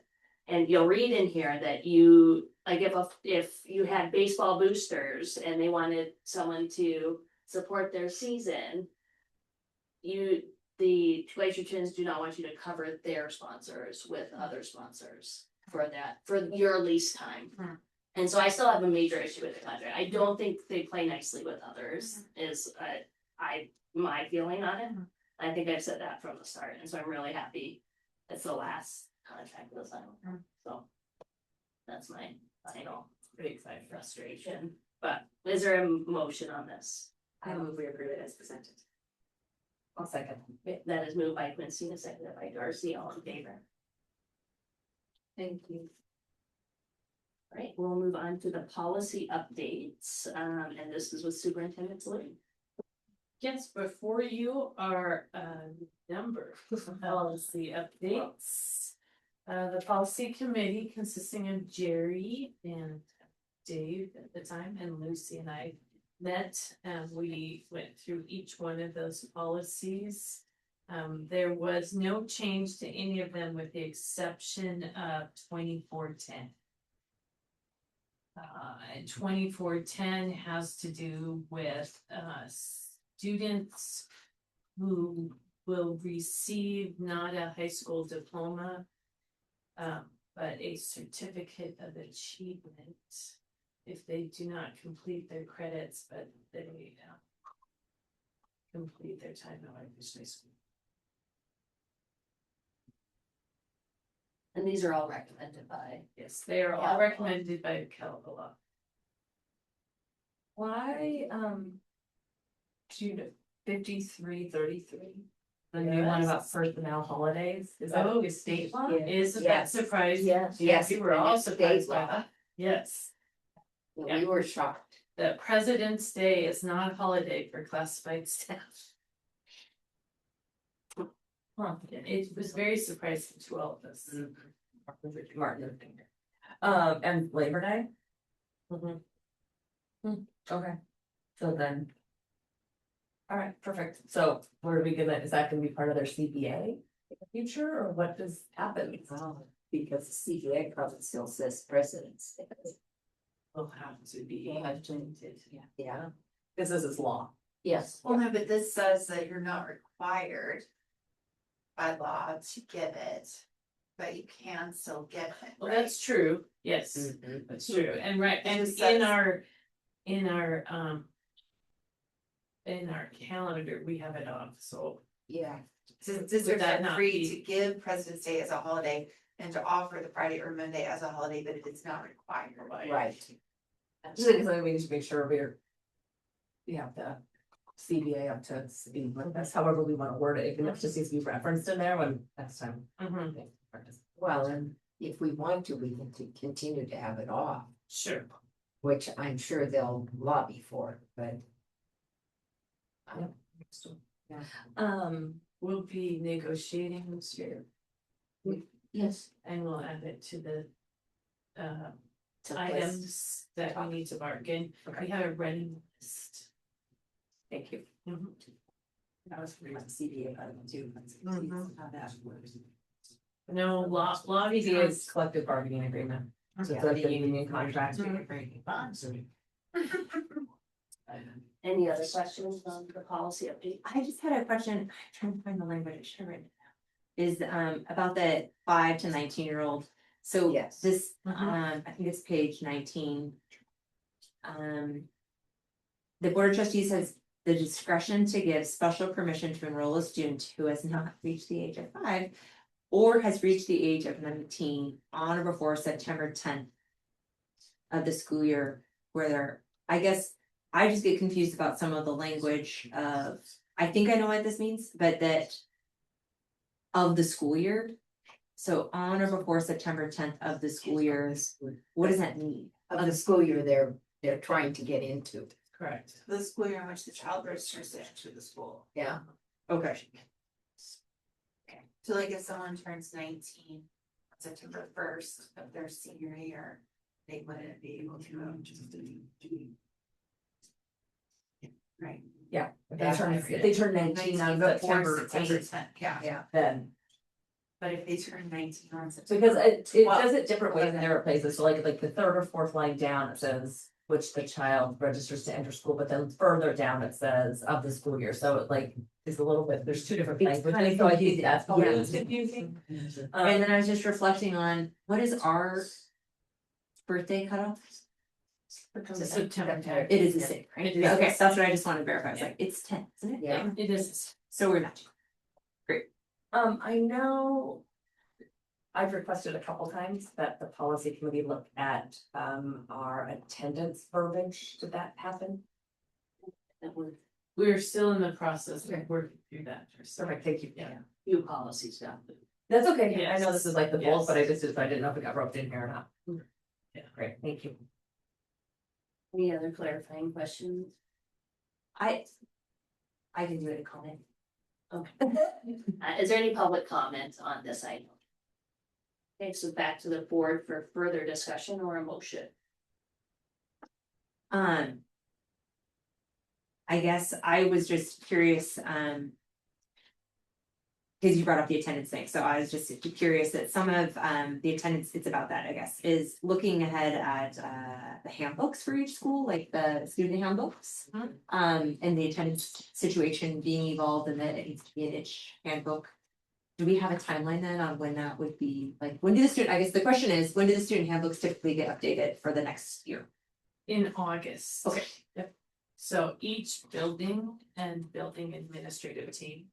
And you'll read in here that you, like, if you had baseball boosters and they wanted someone to support their season. The Glacier Twins do not want you to cover their sponsors with other sponsors for that, for your lease time. And so I still have a major issue with the contract. I don't think they play nicely with others, is my feeling on it. I think I've said that from the start, and so I'm really happy it's the last contract this time, so. That's my final Pretty exciting. frustration, but is there a motion on this? I move we approve it as presented. I'll second. That is moved by Quincy and seconded by Darcy, all in favor. Thank you. All right, we'll move on to the policy updates, and this is with Superintendent Lee. Yes, before you are a number of policy updates. The policy committee consisting of Jerry and Dave at the time and Lucy and I met and we went through each one of those policies. There was no change to any of them with the exception of 2410. And 2410 has to do with students who will receive not a high school diploma, but a certificate of achievement if they do not complete their credits, but they complete their time at Whitefish High School. And these are all recommended by. Yes, they are all recommended by Calabala. Why, June 5333? The new one about personnel holidays, is that Oh, a state law? Yeah. Is that Yes. surprising? Yes. We were all it's state surprised by law. that. Yes, We were shocked. that President's Day is not a holiday for classified staff. It was very surprising to all of us. Martin Luther King. And Labor Day? Okay, so then. All right, perfect, so what are we gonna, is that gonna be part of their CBA in the future, or what does happen? Because the CBA probably still says presidents. Will have to be. Yeah. implemented. Yeah, Because this is law. yes. Well, no, but this says that you're not required by law to give it, but you can still get it, Well, right? that's true, yes, Mhm. that's true, and right, and just says- in our calendar, we have it off, so. Yeah, Districts Would that are not free be- to give President's Day as a holiday and to offer the Friday or Monday as a holiday, but it is not required. right. Just because we need to make sure we have the CBA up to speed with this, however we wanna word it, even if it just needs to be referenced in there when next time. Well, and if we want to, we can continue to have it off, Sure. which I'm sure they'll lobby for, but. We'll be negotiating this year, Yes. and we'll add it to the to items that we need to bargain, we have a running list. Thank you. That was pretty much CBA item too. How that works. No, law CBA is collective bargaining agreement, so it's like the union contract. Any other questions on the policy update? I just had a question, I'm trying to find the language, I should have written it down. Is about the 5 to 19-year-old. So Yes. this, I think it's page 19. The Board of Trustees has the discretion to give special permission to enroll a student who has not reached the age of 5. Or has reached the age of 19 on or before September 10th. Of the school year, where they're, I guess, I just get confused about some of the language of, I think I know what this means, but that. Of the school year. So on or before September 10th of the school year, what does that mean? Of the school year they're trying to get into, correct. The school year in which the child registers to enter the school. yeah. Okay. So like if someone turns 19 on September 1st of their senior year, they wouldn't be able to. Right. Yeah, if they turn 19 on Before September September 8th, 10th, yeah. Yeah. then But if they turn 19 on Because it Well, does it different ways in different places, so like the third or fourth line down, it says. Which the child registers to enter school, but then further down it says of the school year, so it like is a little bit, there's two different It's languages, kind of so I think confusing. that's probably Yeah. what's confusing. And then I was just reflecting on, what is our birthday cutoff? September. It is the same, right? It is. Yeah, okay, that's what I just wanted to verify, I was like, it's 10, isn't it? Yeah. It is. So we're not. I know. I've requested a couple times that the policy committee look at our attendance verbiage, did that happen? We're still in the process of working through that. Perfect, thank you. Yeah. Few policies got the That's okay, I Yes. know this is like the bulk, but I Yes. just, I didn't know if it got roped in here or not. Yeah. Great, thank you. Any other clarifying questions? I can do it in comment. Is there any public comment on this item? Okay, so back to the board for further discussion or a motion. I guess I was just curious, because you brought up the attendance thing, so I was just curious that some of the attendance, it's about that, I guess, is looking ahead at the handbooks for each school, like the student handbooks. And the attendance situation being evolved and that it needs to be an each handbook. Do we have a timeline then on when that would be, like, when do the student, I guess the question is, when do the student handbooks typically get updated for the next year? In August. Okay. Yep. So each building and building administrative team.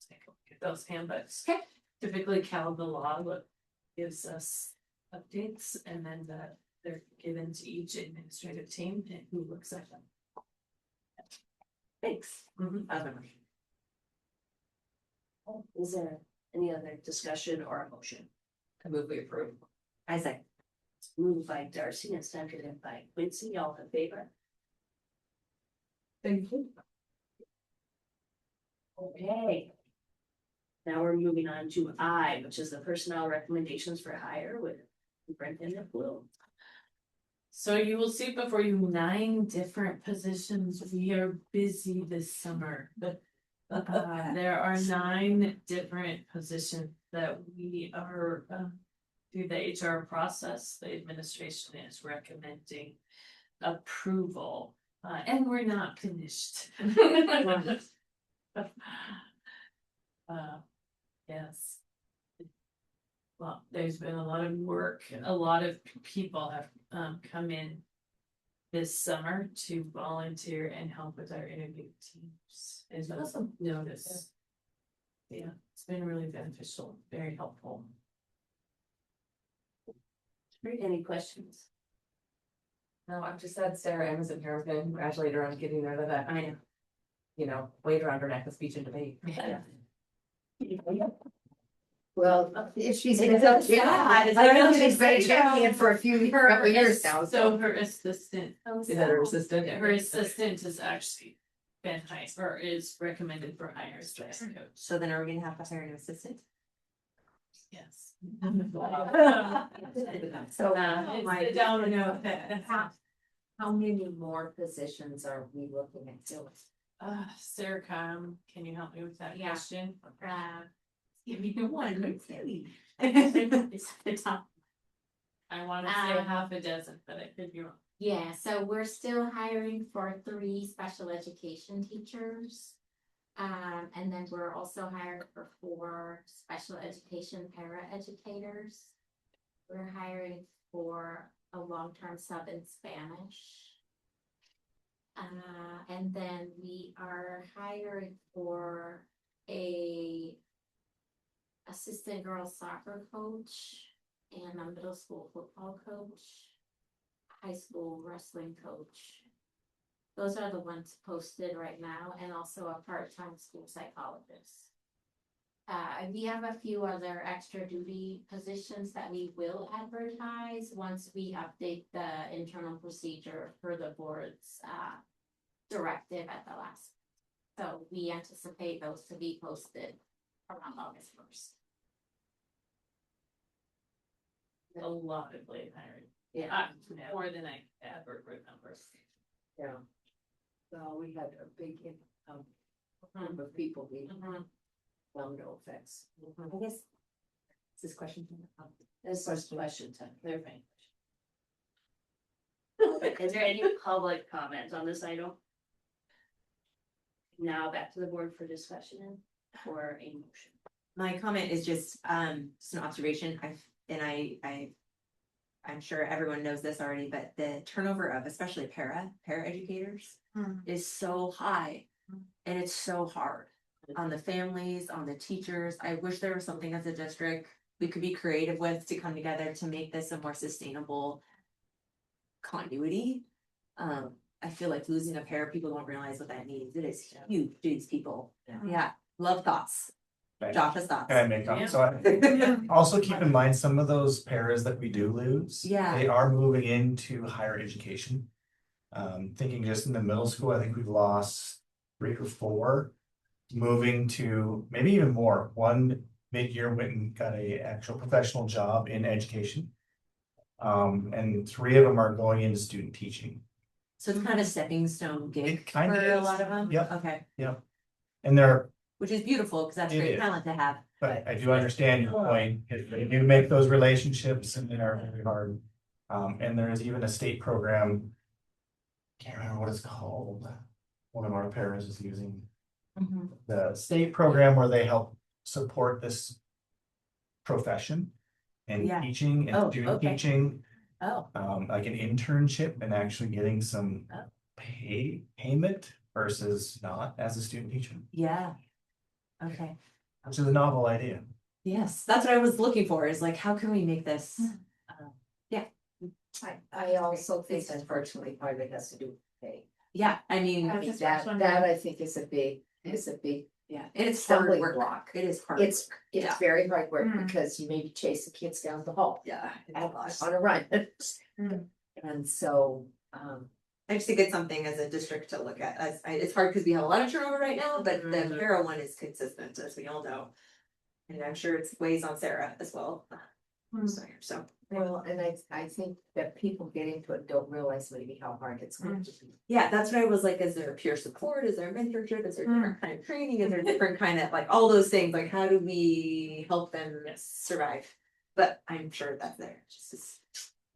Take a look at those handbooks. Okay. Typically Cal the law gives us updates and then they're given to each administrative team and who looks at them. Thanks. Is there any other discussion or a motion? I move we approve. I say, It's moved by Darcy and seconded by Quincy, all in favor? Thank you. Okay. Now we're moving on to I, which is the personnel recommendations for hire with Superintendent Bloom. So you will see before you 9 different positions. We are busy this summer, but there are 9 different positions that we are through the HR process, the administration is recommending approval, and we're not finished. Yes. Well, there's been a lot of work, a lot of people have come in this summer to volunteer and help with our interview teams. As awesome. Notice. Yeah, it's been really beneficial, very helpful. Great, any questions? No, I'm just sad Sarah Amazon here, I was gonna congratulate her on getting rid of that, I know. waved around her neck with speech and debate. Well, if she's It's been, so yeah, sad. I know she's been champion for a couple years now. So her assistant. Is that her assistant? Her assistant has actually been hired or is recommended for hire as dress coach. So then are we gonna have to hire an assistant? Yes. So, It's the domino effect. how many more positions are we looking at filling? Sarah, can you help me with that Yeah. question? Give me one, it's silly. It's the top. I wanna say Um, half a dozen, but I could be wrong. Yeah, so we're still hiring for 3 special education teachers. And then we're also hiring for 4 special education para-educators. We're hiring for a long-term sub in Spanish. And then we are hiring for a assistant girls soccer coach and a middle school football coach, high school wrestling coach. Those are the ones posted right now, and also a part-time school psychologist. We have a few other extra duty positions that we will advertise once we update the internal procedure for the board's directive at the last. So we anticipate those to be posted around August 1st. A lot of late hiring. Yeah. More than I ever remember. Yeah. So we had a big, group of people, we, domino effects. I guess Is this question? This is question time, clarifying. Is there any public comment on this item? Now back to the board for discussion or a motion. My comment is just an observation. I'm sure everyone knows this already, but the turnover of especially para educators is so high. And it's so hard on the families, on the teachers. I wish there was something as a district we could be creative with to come together to make this a more sustainable continuity. I feel like losing a pair, people don't realize what that means. It is huge to these people. Yeah, love thoughts. Right. Josh's thoughts. Can I make up? So also keep in mind, some of those paras that we do lose. Yeah. They are moving into higher education. Thinking just in the middle school, I think we've lost 3 or 4. Moving to maybe even more. One mid-year went and got a actual professional job in education. And 3 of them are going into student teaching. So it's kind of stepping stone gig It kind for of a is. lot of them. Yep. Okay, And they're, which is beautiful because that's It great is. talent to have. but I do understand your point. If they do make those relationships and they are very hard. And there is even a state program. Can't remember what it's called. One of our paras is using the state program where they help support this profession and Yeah. teaching Oh, and student okay. teaching, Oh, like an internship and actually getting some Oh. payment versus not as a student teacher, yeah. Okay. which is a novel idea. Yes, that's what I was looking for, is like, how can we make this? I also think unfortunately part of it has to do with pay. Yeah, I mean, I was That I think is a big, yeah, and it's stumbling hard work. block. It is hard. It's Yeah. very hard work Mhm. because you maybe chase the kids down the hall Yeah. on a run. And so, I just think it's something as a district to look at, it's hard because we have a lot of turnover right now, but the para one is consistent, as we all know. And I'm sure it's weighs on Sarah as well. So, well, and I think that people get into it don't realize maybe how hard it's going to be. yeah, that's what I was like, is there peer support, is there mentorship, is there different kind of training, is there different kind of, like, all those things, like, how do we help them survive? But I'm sure that's there,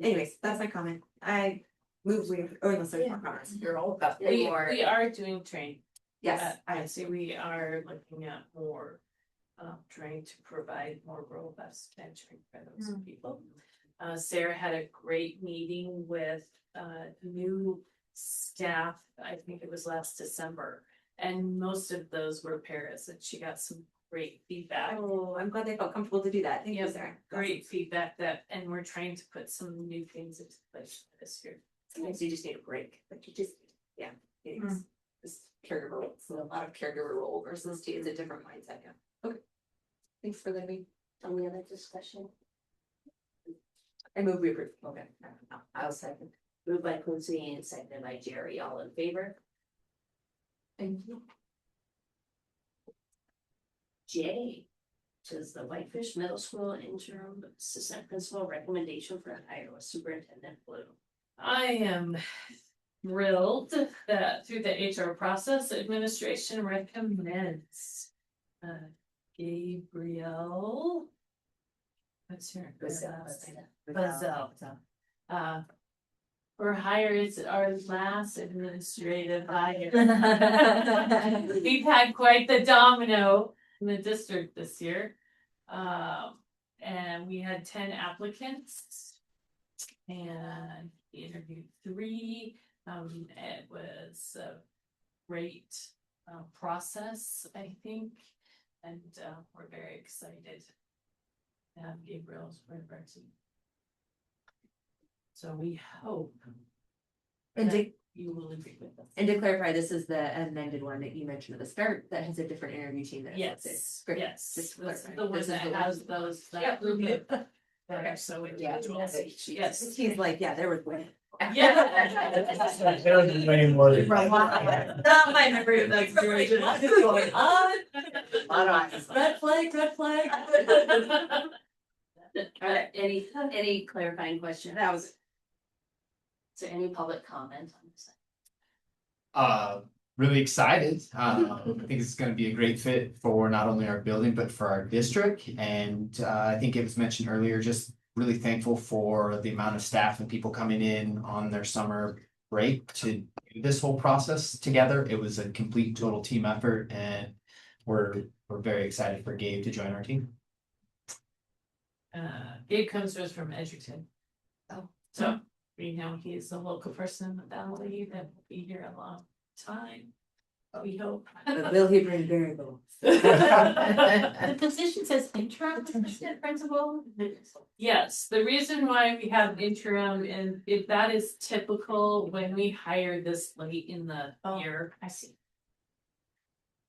anyways, that's my comment. I move, unless there's more comments. You're all about. We are doing training. Yes, I see we are looking at more, trying to provide more robust mentoring for those people. Sarah had a great meeting with, new staff, I think it was last December. And most of those were paras, and she got some great feedback. oh, I'm glad they felt comfortable to do that, thank you, Yeah, Sarah. great feedback and we're trying to put some new things into place this year. Sometimes you just need a break, like you just, yeah, it's this caregiver role, it's a lot of caregiver role versus it's a different mindset, yeah. Okay. Thanks for letting me, Any other discussion? I move we approve. Okay, I'll second. Moved by Quincy and seconded by Jerry, all in favor? Thank you. J, says the Whitefish Middle School interim assistant principal recommendation for Iowa Superintendent Blue. I am thrilled that through the HR process, administration recommends Gabriel. What's her last name? Buzzell. For hire is our last administrative hire. We've had quite the domino in the district this year. And we had 10 applicants. And we interviewed 3. It was a great process, I think. And we're very excited to have Gabriel's team. So we hope And that you will agree with us. to clarify, this is the amended one that you mentioned at the start that has a different interview team that is listed. Yes, Great. yes, Just to that's clarify. the one This is that the has those, that Yep. group that are so individual. Yes. He's like, yeah, there was one. Yeah. There was way more than- Not my memory of that situation. What is going on? Red flag, red flag. Any clarifying question? That was. Is there any public comment on this? really excited. I think it's gonna be a great fit for not only our building, but for our district. And I think it was mentioned earlier, just really thankful for the amount of staff and people coming in on their summer break to do this whole process together. It was a complete total team effort, and we're very excited for Gabe to join our team. Gabe comes to us from Edgerton. Oh. So, you know, he's a local person in the valley that will be here a long time. We hope. Will he bring variables? The position says interim assistant principal. Yes, the reason why we have interim, and if that is typical when we hire this late in the Oh. year, I see.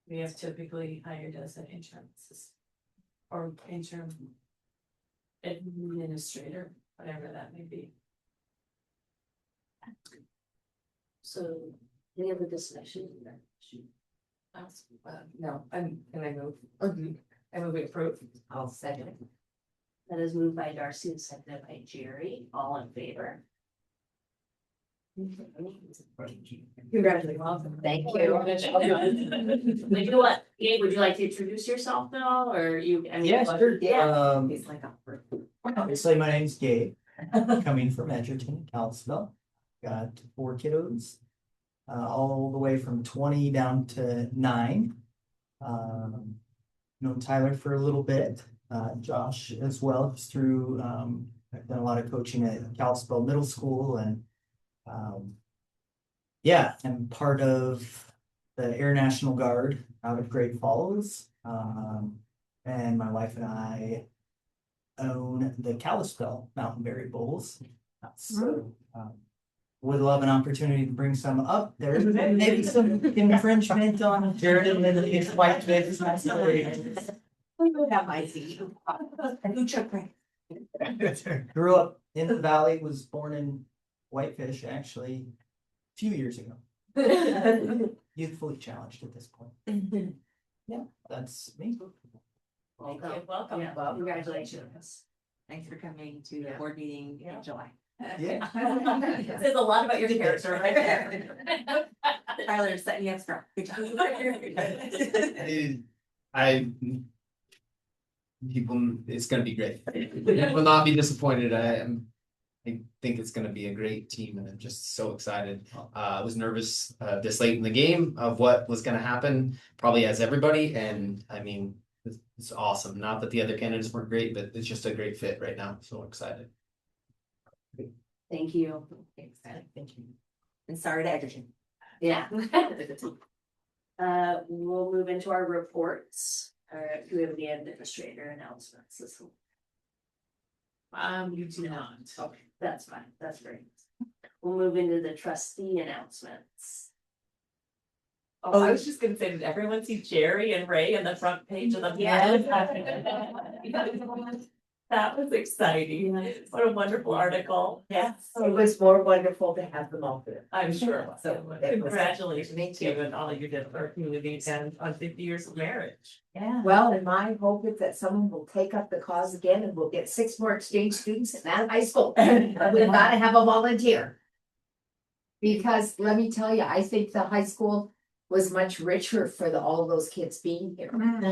we have typically hired as an interim assistant. Or interim administrator, whatever that may be. So, any other discussion? No, can I move? I move we approve. I'll second it. That is moved by Darcy and seconded by Jerry, all in favor. Congratulations. Thank you. Would you what, Gabe, would you like to introduce yourself now, or you? I mean, Yes, sure. Yeah. He's like, Obviously, my name's Gabe, coming from Edgerton, Kalispell. Got 4 kiddos, all the way from 20 down to 9. Known Tyler for a little bit, Josh as well, just through, I've done a lot of coaching at Kalispell Middle School and, yeah, I'm part of the Air National Guard out of Great Falls. And my wife and I own the Kalispell Mountain Bulls. So, would love an opportunity to bring some up there. Maybe some infringement on Jared and his Whitefish. That might be. Grew up in the valley, was born in Whitefish actually a few years ago. Youthfully challenged at this point. Yeah, that's me. Welcome. Yeah, well, congratulations. Thanks for coming to the board meeting in July. Yeah. Says a lot about your character right there. Tyler setting you up strong. Good job. People, it's gonna be great. Will not be disappointed. I think it's gonna be a great team, and I'm just so excited. I was nervous this late in the game of what was gonna happen, probably as everybody, and I mean, it's awesome. Not that the other candidates weren't great, but it's just a great fit right now. So excited. Thank you. Thank you. And sorry to Edgerton. Yeah. We'll move into our reports. Do we have the administrator announcements this week? You do not. Okay, that's fine, that's great. We'll move into the trustee announcements. Oh, I was just gonna say, did everyone see Jerry and Ray on the front page of the? Yeah. That was exciting. What a wonderful article. Yes. It was more wonderful to have them all there. I'm sure. So It was- congratulations to you and all you did for our community and on 50 years of marriage. Yeah. Well, and my hope is that someone will take up the cause again and we'll get 6 more exchange students in that high school. We've gotta have a volunteer. Because let me tell you, I think the high school was much richer for all of those kids being here.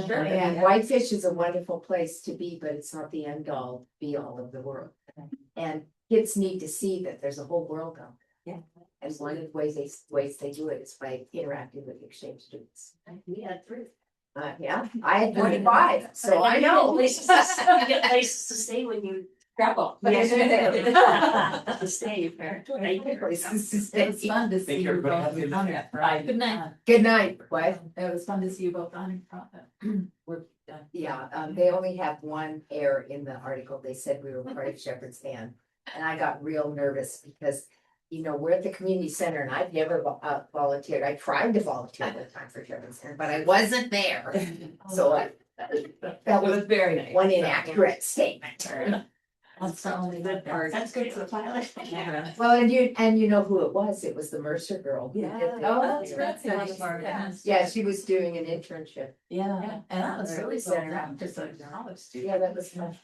Sure. And Whitefish is a wonderful place to be, but it's not the end all be all of the world. And kids need to see that there's a whole world out there. Yeah. And one of the ways they do it is by interacting with exchange students. We had 3. Yeah, I had 25, so I know. You get places to stay when you travel. Yes, To stay, apparently. It was It was fun to see you both on that Friday. Good night. Good night, what? It was fun to see you both on in front of. We're done. Yeah, they only have one error in the article. They said we were part of Shepherd's Hand. And I got real nervous because, you know, we're at the community center and I've never volunteered. I tried to volunteer one time for Shepherd's Hand, but I wasn't there. So that was very nice. one inaccurate statement. That's the only good part. That's good for the pilot. Well, and you know who it was? It was the Mercer girl. who did the- Oh, that's right. Yeah, she was doing an internship. Yeah, and that was really Center. center just a college student. Yeah, that was fun.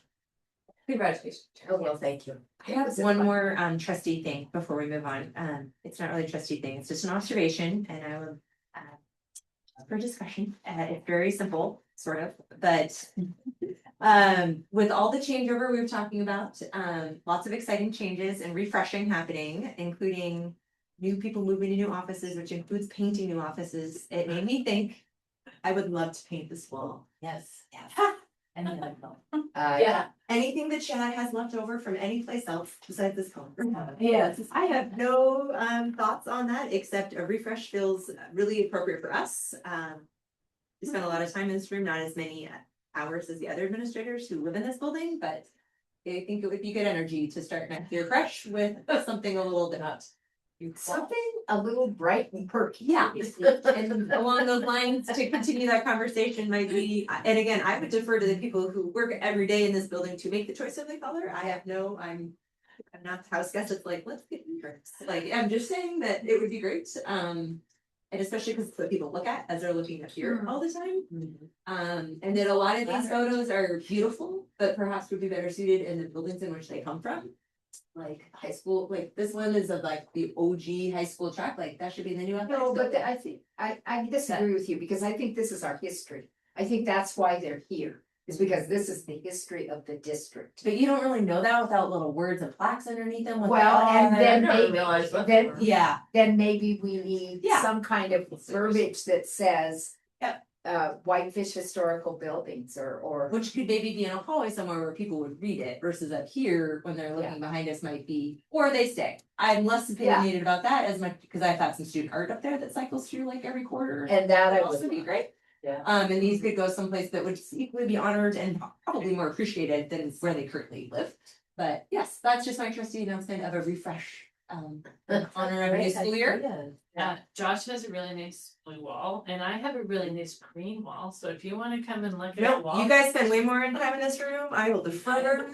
Congratulations. Oh, well, thank you. I have one more trustee thing before we move on. It's not really a trustee thing, it's just an observation, and I will for discussion. It's very simple, sort of, but with all the changeover we were talking about, lots of exciting changes and refreshing happening, including new people moving to new offices, which includes painting new offices. It made me think I would love to paint this wall. Yes, yes. And then I go, Yeah, anything that Chad has left over from any place else besides this color. Yes, I have no thoughts on that, except a refresh feels really appropriate for us. We spent a lot of time in this room, not as many hours as the other administrators who live in this building, but I think it would be good energy to start next year fresh with something a little different. Something a little bright and perky. Yeah, and along those lines, to continue that conversation might be, and again, I would defer to the people who work every day in this building to make the choice of the color. I have no, I'm not the house guest, it's like, let's get new drinks. Like, I'm just saying that it would be great. And especially because it's what people look at as they're looking up here all the time. And that a lot of these photos are beautiful, but perhaps would be better suited in the buildings in which they come from. Like high school, like this one is of like the OG high school track, like that should be the new. No, but I think, I disagree with you because I think this is our history. I think that's why they're here, is because this is the history of the district. But you don't really know that without little words and plaques underneath them. what they Well, and are. then I never maybe, realized what then, they were. yeah, then maybe we need Yeah. some kind of verbiage that says. Yep. Whitefish historical buildings or. Which could maybe be in a hallway somewhere where people would read it versus up here when they're looking behind us might be, or they stay. I'm less opinionated about that as much because I've had some student art up there that cycles through like every quarter. And that I Would would also be great. Yeah. And these could go someplace that would equally be honored and probably more appreciated than where they currently live. But yes, that's just my trustee announcement of a refresh. Honor of a new school year. Josh has a really nice blue wall and I have a really nice green wall, so if you wanna come and look at the No, wall. you guys spend way more time in this room. I will defer.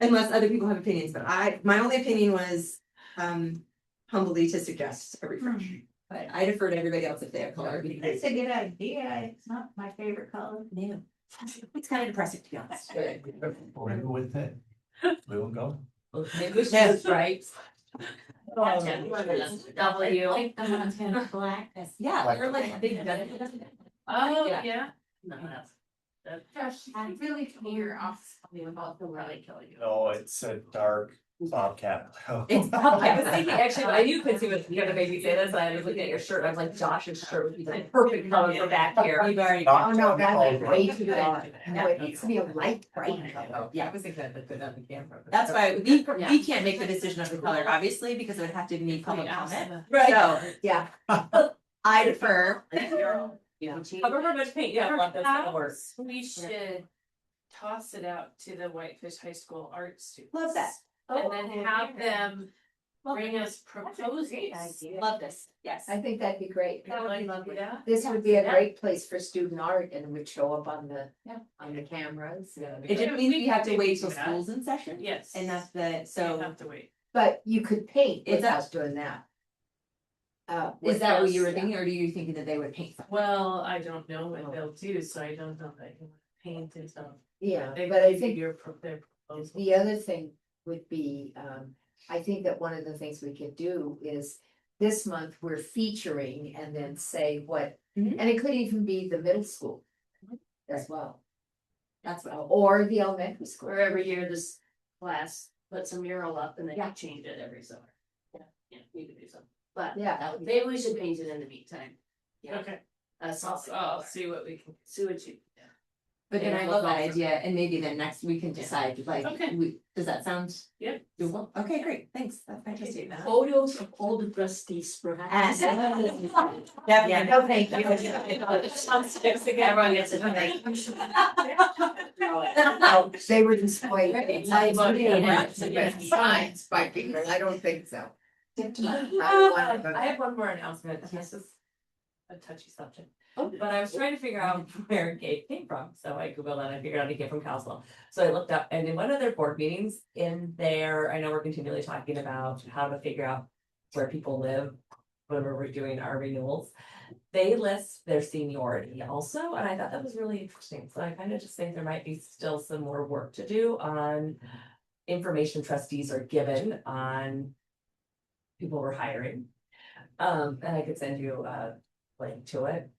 Unless other people have opinions, but my only opinion was humbly to suggest a refresh. But I defer to everybody else if they have color. It's a good idea. It's not my favorite color. Yeah. It's kind of depressing to be honest. Maybe with it, we will go. Maybe we should, right? W. Like the Montana black. Yeah, or like a big. Oh, Yeah. yeah. No, that's. Josh, I really clear off about the Really kill you. No, it's a dark bobcat. It's, I was thinking, actually, I knew Quincy was gonna make me say this, I was looking at your shirt, I was like, Josh's shirt would be the perfect color for back here. You've already. Oh, no, that's way too dark. No, it needs to be a light bright color. Yeah, I was thinking that looked good on the camera. That's why we can't make the decision of the color, obviously, because it would have to be public comment. Right. So Yeah. I defer. Yeah. However much paint you have left, that's gonna work. Perhaps we should toss it out to the Whitefish High School art students. Love that. And then have them bring us proposals. Love this, yes. I think that'd be great. That would be lovely. Yeah. This would be a great place for student art and it would show up on the cameras. It just means we have to wait till school's in session. Yes. And that's the, You so, have to wait. But you could paint Is that- without doing that. is that what you were thinking, or do you thinking that they would paint something? Well, I don't know what they'll do, so I don't know if I can paint until. Yeah, they but I give think their proposal. the other thing would be, I think that one of the things we could do is this month we're featuring and then say what, Mhm. and it could even be the middle school as well, That's what. or the elementary school. Or every year this class puts a mural up and they can change it every summer. Yeah, we could do something, but Yeah, maybe we should paint it in the meantime. Yeah, Okay, that's I'll see what we can. See what you. But then Yeah, I we'll love go that from idea, and maybe then next we can decide, like, Okay. does that sound? Yep. Doable? Okay, great, thanks, that's fantastic. Photos of all the trustees perhaps. Yeah, no, thank you. Everyone gets it. No, they were displayed. Signs. Signs by people, I don't think so. I have one more announcement, and this is a touchy subject. But I was trying to figure out where Kate came from, so I Googled and I figured out he came from Council. So I looked up, and in one of their board meetings in there, I know we're continually talking about how to figure out where people live whenever we're doing our renewals. They list their seniority also, and I thought that was really interesting. So I kind of just think there might be still some more work to do on information trustees are given on people we're hiring. And I could send you a link to it.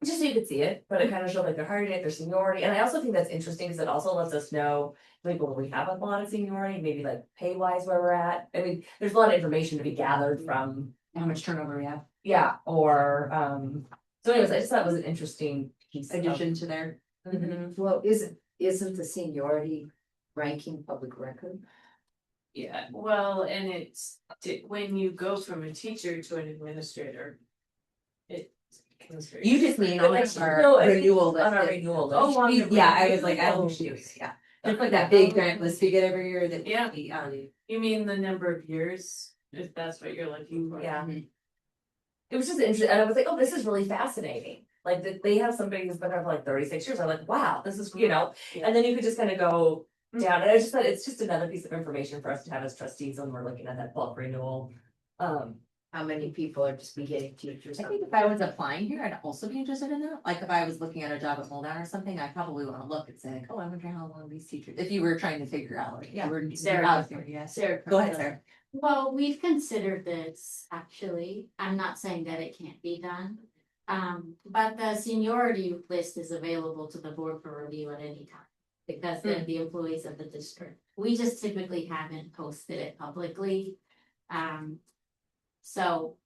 Just so you could see it, but it kind of showed like their heart rate, their seniority, and I also think that's interesting, because it also lets us know. Like, when we have a lot of seniority, maybe like pay wise where we're at, I mean, there's a lot of information to be gathered from. How much turnover we have, Yeah, or, so anyways, I just thought it was an interesting piece. of- addition to their. Mhm. Well, isn't the seniority ranking public record? Yeah, well, and it's, when you go from a teacher to an administrator. It. You just mean on But our no, I think renewal list. on our renewal list. Oh, on the Yeah, I was like, I don't think she was, yeah. Just like that big grant list we get every year that. Yeah. we, You mean the number of years, if that's what you're looking for? Yeah. It was just interesting, and I was like, oh, this is really fascinating, like, that they have somebody who's been there for like 36 years, I'm like, wow, this is, and then you could just kind of go down, and I just thought it's just another piece of information for us to have as trustees when we're looking at that bulk renewal. How many people are just beginning teachers? I think if I was applying here, I'd also be interested in that, like if I was looking at a job at Moldown or something, I probably wanna look and say, like, oh, I wonder how long these teachers, if you were trying to figure out, like, Yeah. you were. Sarah, out here, yeah. Sarah. Go ahead, Sarah. Well, we've considered this, actually. I'm not saying that it can't be done. But the seniority list is available to the board for review at any time. Because they're the employees of the district. We just typically haven't posted it publicly. So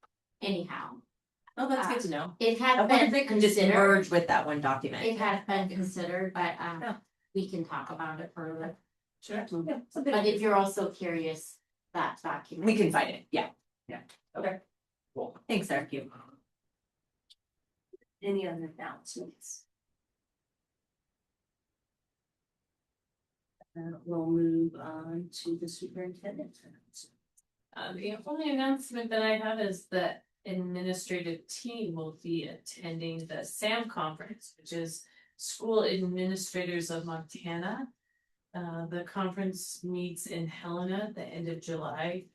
anyhow, Oh, that's good to know. it I has wonder if been they could just considered. merge with that one document. It has been considered, but Yeah. we can talk about it further. Sure. Yeah, something- But if you're also curious, that document. We can find it, yeah. Okay, cool. Thanks, Sarah. Thank you. Any other announcements? We'll move on to the superintendent. The only announcement that I have is that administrative team will be attending the SAM conference, which is School Administrators of Montana. The conference meets in Helena at the end of July.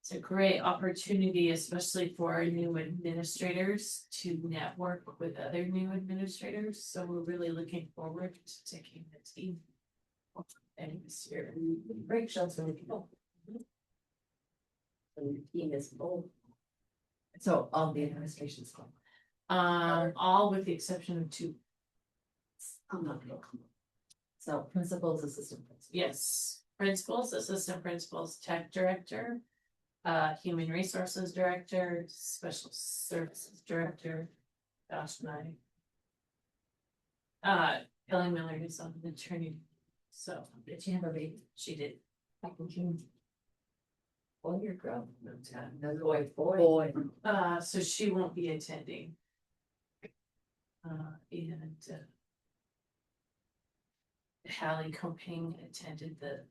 It's a great opportunity, especially for our new administrators, to network with other new administrators, so we're really looking forward to taking the team. And this year. Great, shows for the people. So your team is full. So all the administration's gone. All with the exception of two. I'm not gonna come. So principals, assistant principals. Yes, principals, assistant principals, tech director, human resources director, special services director, Josh and I. Kelly Miller is on the maternity, so Did you have a baby? she did. Back in June. Boy, you're grown. No boy. So she won't be attending. And Hallie Comping attended the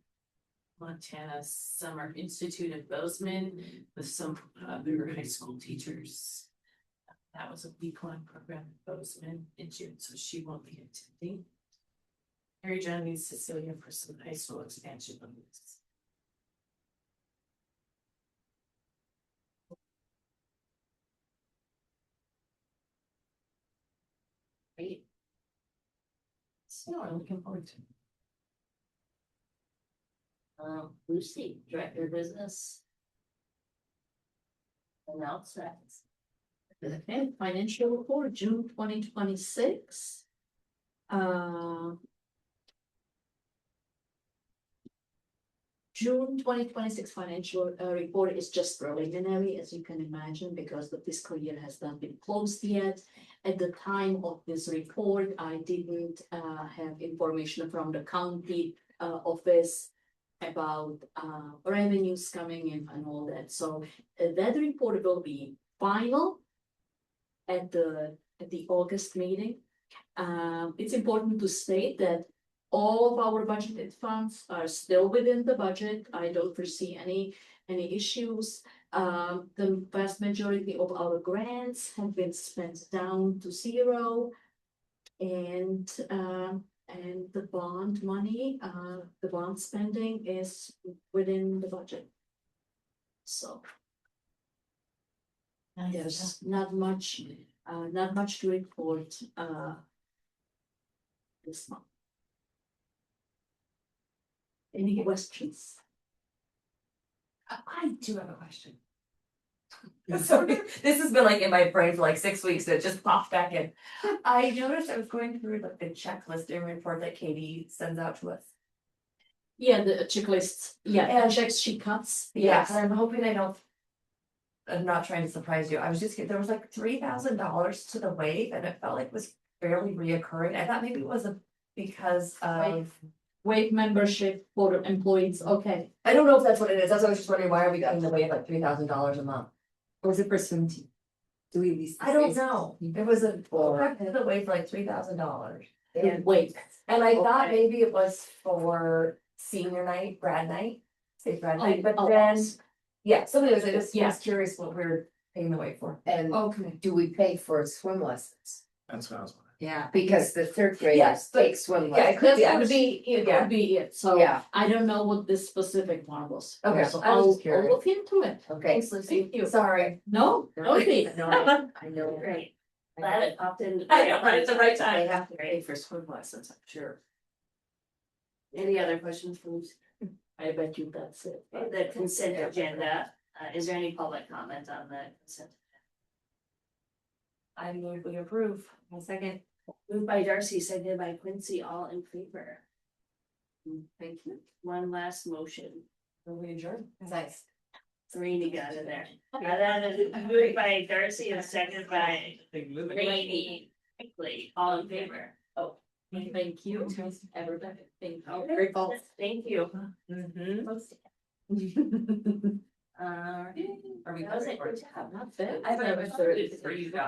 Montana Summer Institute of Bozeman with some other high school teachers. That was a week-long program in Bozeman in June, so she won't be attending. Mary Jo needs Cecilia for some high school expansion bonus. Great. So I'm looking forward to it. Lucy, Director of Business. Announcements. Okay, financial report, June 2026. June 2026 financial report is just preliminary, as you can imagine, because the fiscal year has not been closed yet. At the time of this report, I didn't have information from the county office about revenues coming in and all that. So that report will be final at the August meeting. It's important to state that all of our budgeted funds are still within the budget. I don't foresee any issues. The vast majority of our grants have been spent down to zero. And the bond money, the bond spending is within the budget. So there's not much to report this month. Any questions? I do have a question. So this has been like in my brain for like 6 weeks, it just popped back in. I noticed I was going through like the checklist and report that Katie sends out to us. Yeah, the checklists, yeah, And- checks she cuts. Yes, and I'm hoping I don't. I'm not trying to surprise you, I was just, there was like $3,000 to the wave and it felt like it was fairly reoccurring, I thought maybe it was because of. Wave membership for employees, okay. I don't know if that's what it is, that's why I was just wondering, why are we getting the wave like $3,000 a month? Or was it for swim team? Do we at least? I don't know, it was a, to the wave for like $3,000. And wait, And I thought Okay. maybe it was for senior night, grad night, say grad night, but oh, then, yeah, something was, I just Yeah. was curious what we were paying the way for. And okay. do we pay for swim lessons? That's what I was wondering. Yeah. Because the third graders Yes, but- take swim Yeah, it lessons. could be, I That was, would be, it yeah. could be it, so Yeah. I don't know what this specific one was. Okay, So I was just I'll curious. look into it. Okay, Thank you. Sorry. No, okay. I know. Great. Glad it popped in. I know, right at the right time. They have to pay for swim lessons, I'm sure. Any other questions from I bet you that's it. the consent agenda? Is there any public comment on the consent? I move we approve. A second. Moved by Darcy, seconded by Quincy, all in favor. Thank you. One last motion. Will we adjourn? Nice. Three together there. Moved by Darcy and seconded by Rainey. Quickly, all in favor. Oh. Thank you, everybody. Thank you. Okay. Grateful. Thank you. Mm-hmm. Alright. Are we? That was it. Good job. Not bad. I thought it was 30 for you guys.